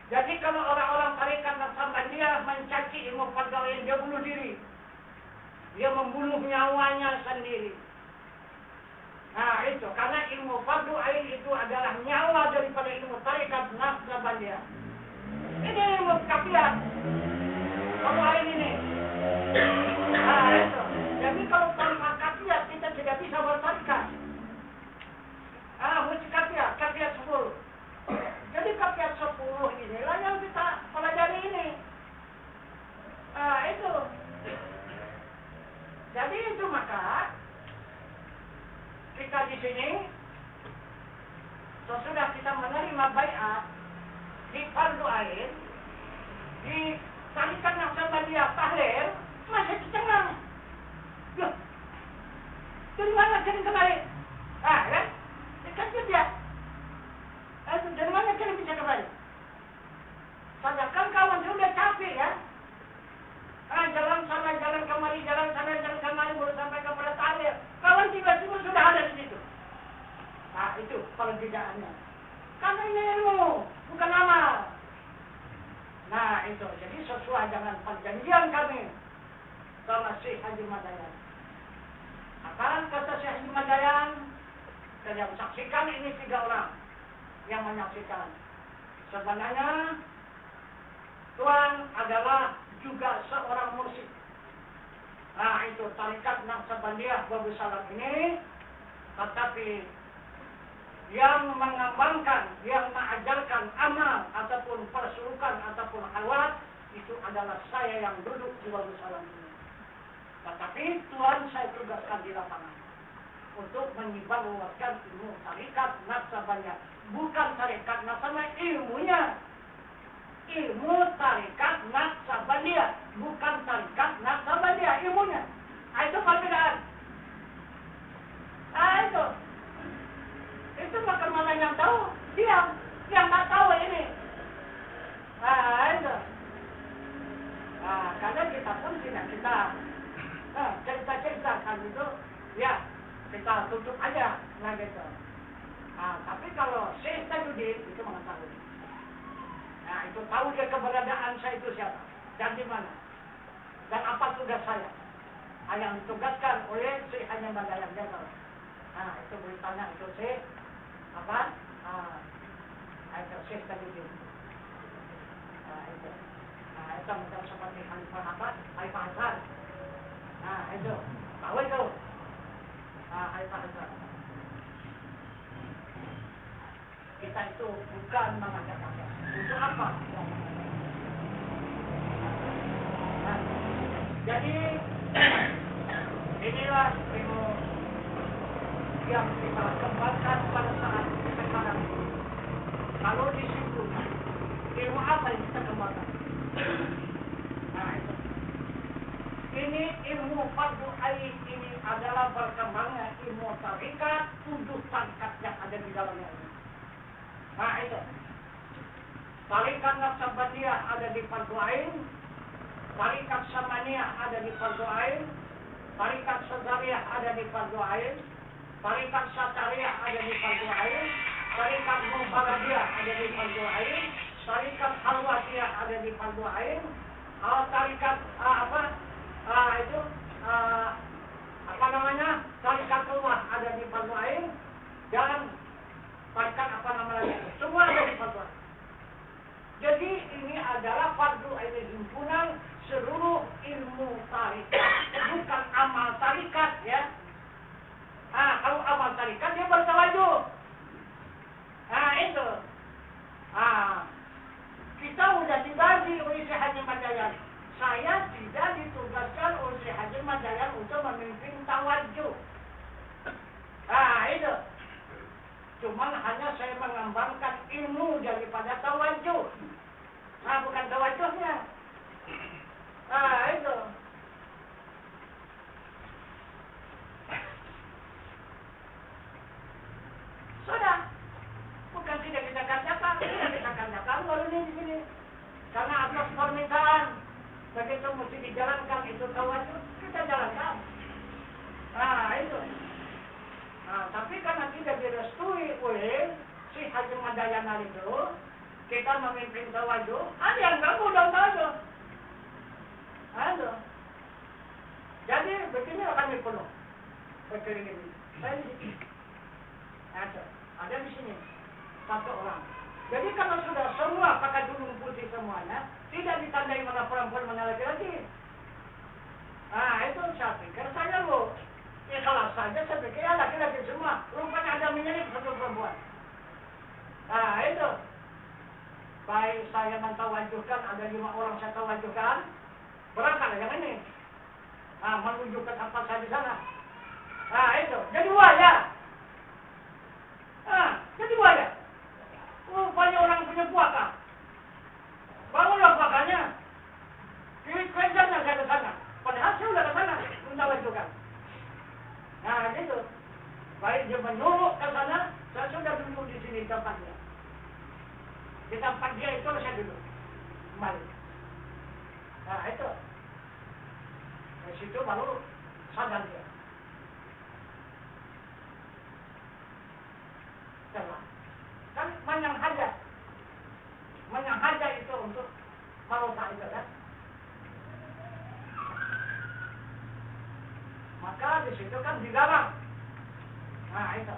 Jadi kalau orang-orang tarikat Naqsabandiyah mencaci ilmu fardu ain, dia bunuh diri. Dia membunuh nyawanya sendiri. Nah, itu karena ilmu fardu ain itu adalah nyawa daripada ilmu tarikat Naqsabandiyah. Ini ilmu kafiat fardu ain ini. Nah, itu. Jadi kalau tanpa kafiat kita tidak bisa bertarikat. Mesti kafiat 10. Jadi kafiat 10 inilah yang kita pelajari ini. Itu. Jadi itu maka kita di sini sesudah kita menerima baiat di fardu ain, di tarikat Naqsabandiyah tahlil masih cengang. Loh, dari mana kirim kembali? Ah, kan? Kan dia. Dari mana kirim bisa kembali? Sedangkan kawan sudah capek ya. Jalan sana, jalan kemari, jalan sana, jalan kemari, baru sampai kepada tahlil. Kawan tiba-tiba sudah ada di situ. Nah, itu perbedaannya. Karena ini ilmu, bukan amal. Nah, itu. Jadi sesuai dengan perjanjian kami sama Syekh Haji Madayan. Akan kata Syekh Haji Madayan, dan yang saksikan ini 3 orang yang menyaksikan. Sebenarnya Tuan adalah juga seorang mursyid. Nah, itu tarikat Naqsabandiyah Babus Salam ini, tetapi yang mengembangkan, yang mengajarkan amal ataupun persulukan ataupun halwat itu adalah saya yang duduk di Babus Salam ini. Tetapi Tuhan saya tugaskan di lapangan untuk menyebarluaskan ilmu tarikat Naqsabandiyah, bukan tarikat Naqsabandiyah ilmunya. Ilmu tarikat Naqsabandiyah, bukan tarikat Naqsabandiyah ilmunya. Itu perbedaan. Itu maka mana yang tahu, diam. Yang tak tahu ini. Itu. Karena kita pun tidak cerita-ceritakan itu, ya kita tutup aja, nah gitu. Tapi kalau Syekh Tajuddin itu mengetahui. Nah, itu tahu dia keberadaan saya itu siapa dan di mana dan apa tugas saya. Yang ditugaskan oleh Syekh Haji Madayan dia tahu. Nah, itu boleh tanya itu Syekh apa? Itu Syekh Tajuddin. Itu. Itu macam seperti Khalifah apa? Khalifah Hasan. Itu tahu itu. Khalifah Hasan. Kita itu bukan mengajak apa. Untuk apa? Jadi inilah ilmu yang kita kembangkan pada saat sekarang. Kalau di situ ilmu apa yang kita kembangkan? Itu. Ini ilmu fardu ain ini adalah berkembangnya ilmu tarikat, 7 tarikat yang ada di dalamnya ini. Itu. Tarikat Naqsabandiyah ada di fardu ain, tarikat Samaniyah ada di fardu ain, tarikat Sadariyah ada di fardu ain, tarikat Satariyah ada di fardu ain, tarikat Mubaradiyah ada di fardu ain, tarikat Halwatiyah ada di fardu ain, tarikat tarikat Rumah ada di fardu ain, dan tarikat semua ada di fardu ain. Jadi ini adalah fardu ain himpunan seluruh ilmu tarikat, bukan amal tarikat ya. Kalau amal tarikat dia bertawajuh. Itu. Kita sudah dibagi oleh Syekh Haji Madayan. Saya tidak ditugaskan oleh Syekh Haji Madayan untuk memimpin tawajuh. Itu. Cuman hanya saya mengembangkan ilmu daripada tawajuh. Bukan tawajuhnya. Itu. Sudah. Bukan tidak kita katakan baru ini di sini. Karena atas permintaan begitu mesti dijalankan itu tawajuh, kita jalankan. Itu. Tapi karena tidak direstui oleh si Haji Madayan itu, kita memimpin tawajuh, ada yang ganggu dalam tawajuh. Jadi begini kami penuh. Begini. Saya di sini. Ada di sini 1 orang. Jadi kalau sudah semua pakai dulung putih semuanya, tidak ditandai mana perempuan mana laki-laki. Itu saya pikir saya loh. Kalau saja saya pikir ya laki-laki semua. Rupanya ada menyelip 1 perempuan. Itu. Baik saya mentawajuhkan, ada 5 orang saya tawajuhkan. Berangkat yang ini. Menuju ke tempat saya di sana. Itu. Jadi wajah. Jadi wajah. Rupanya orang punya puaka. Bangunlah puakanya. Di tempat dia itu saya duduk. Kembali. Nah itu. Dari situ baru sadar dia. Setelah. Kan manyang haja. Manyang haja itu untuk marosa itu kan. Maka di situ kan dilarang. Nah itu.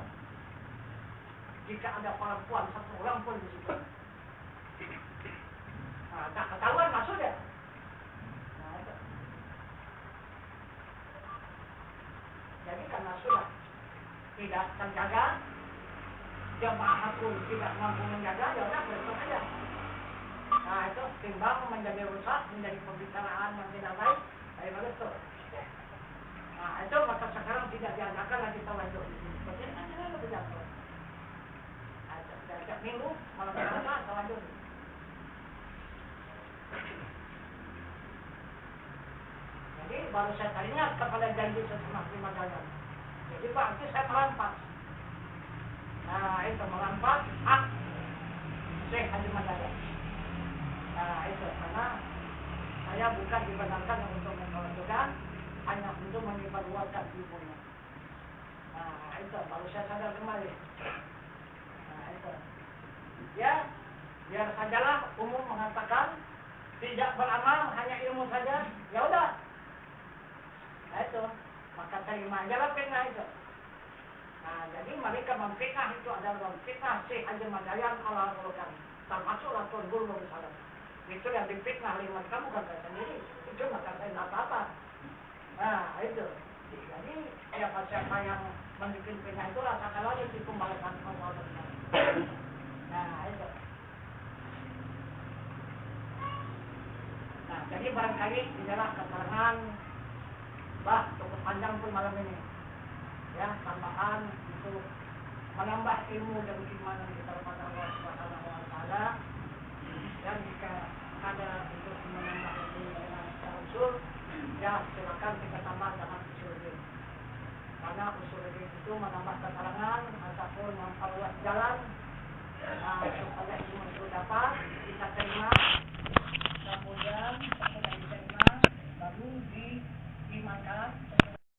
Jika ada perempuan satu orang pun di situ. Nah, tak ketahuan maksudnya. Nah itu. Jadi karena sudah tidak terjaga, jemaah pun tidak mampu menjaga, ya udah besok aja. Nah itu timbang menjadi rusak, menjadi pembicaraan yang tidak baik, daripada itu. Nah itu maka sekarang tidak diadakan lagi tawaduk. Seperti kan lebih jatuh. Setiap minggu malam Selasa tawaduk. Jadi baru saya teringat kepada janji sesama lima jalan. Jadi berarti saya merampas. Nah itu merampas hak Syekh Haji Madaya. Nah itu karena saya bukan dibenarkan untuk mengajukan, hanya untuk menyebarluaskan ilmunya. Nah itu baru saya sadar kembali. Nah itu. Ya, biar sajalah umum mengatakan tidak beramal hanya ilmu saja. Ya udah. Nah itu. Maka terima aja lah fitnah itu. Nah jadi mereka memfitnah itu adalah memfitnah Syekh Haji Madaya ala Al-Qur'an. Termasuklah Tuan Guru misalnya. Itu yang difitnah lewat kamu kan saya sendiri. Itu maka saya tidak apa-apa. Nah itu. Jadi siapa-siapa yang membuat fitnah itu rasakan lagi di pembalasan Allah. Nah itu. Nah jadi barangkali inilah keterangan bah cukup panjang pun malam ini. Ya tambahan untuk menambah ilmu dan keimanan kita kepada Allah Subhanahu wa taala. Dan jika ada untuk menambah ilmu dengan secara usul, ya silakan kita tambah dengan usul ini. Karena usul ini itu menambah keterangan ataupun memperluas jalan supaya ilmu itu dapat kita terima, kemudian setelah diterima baru diimankan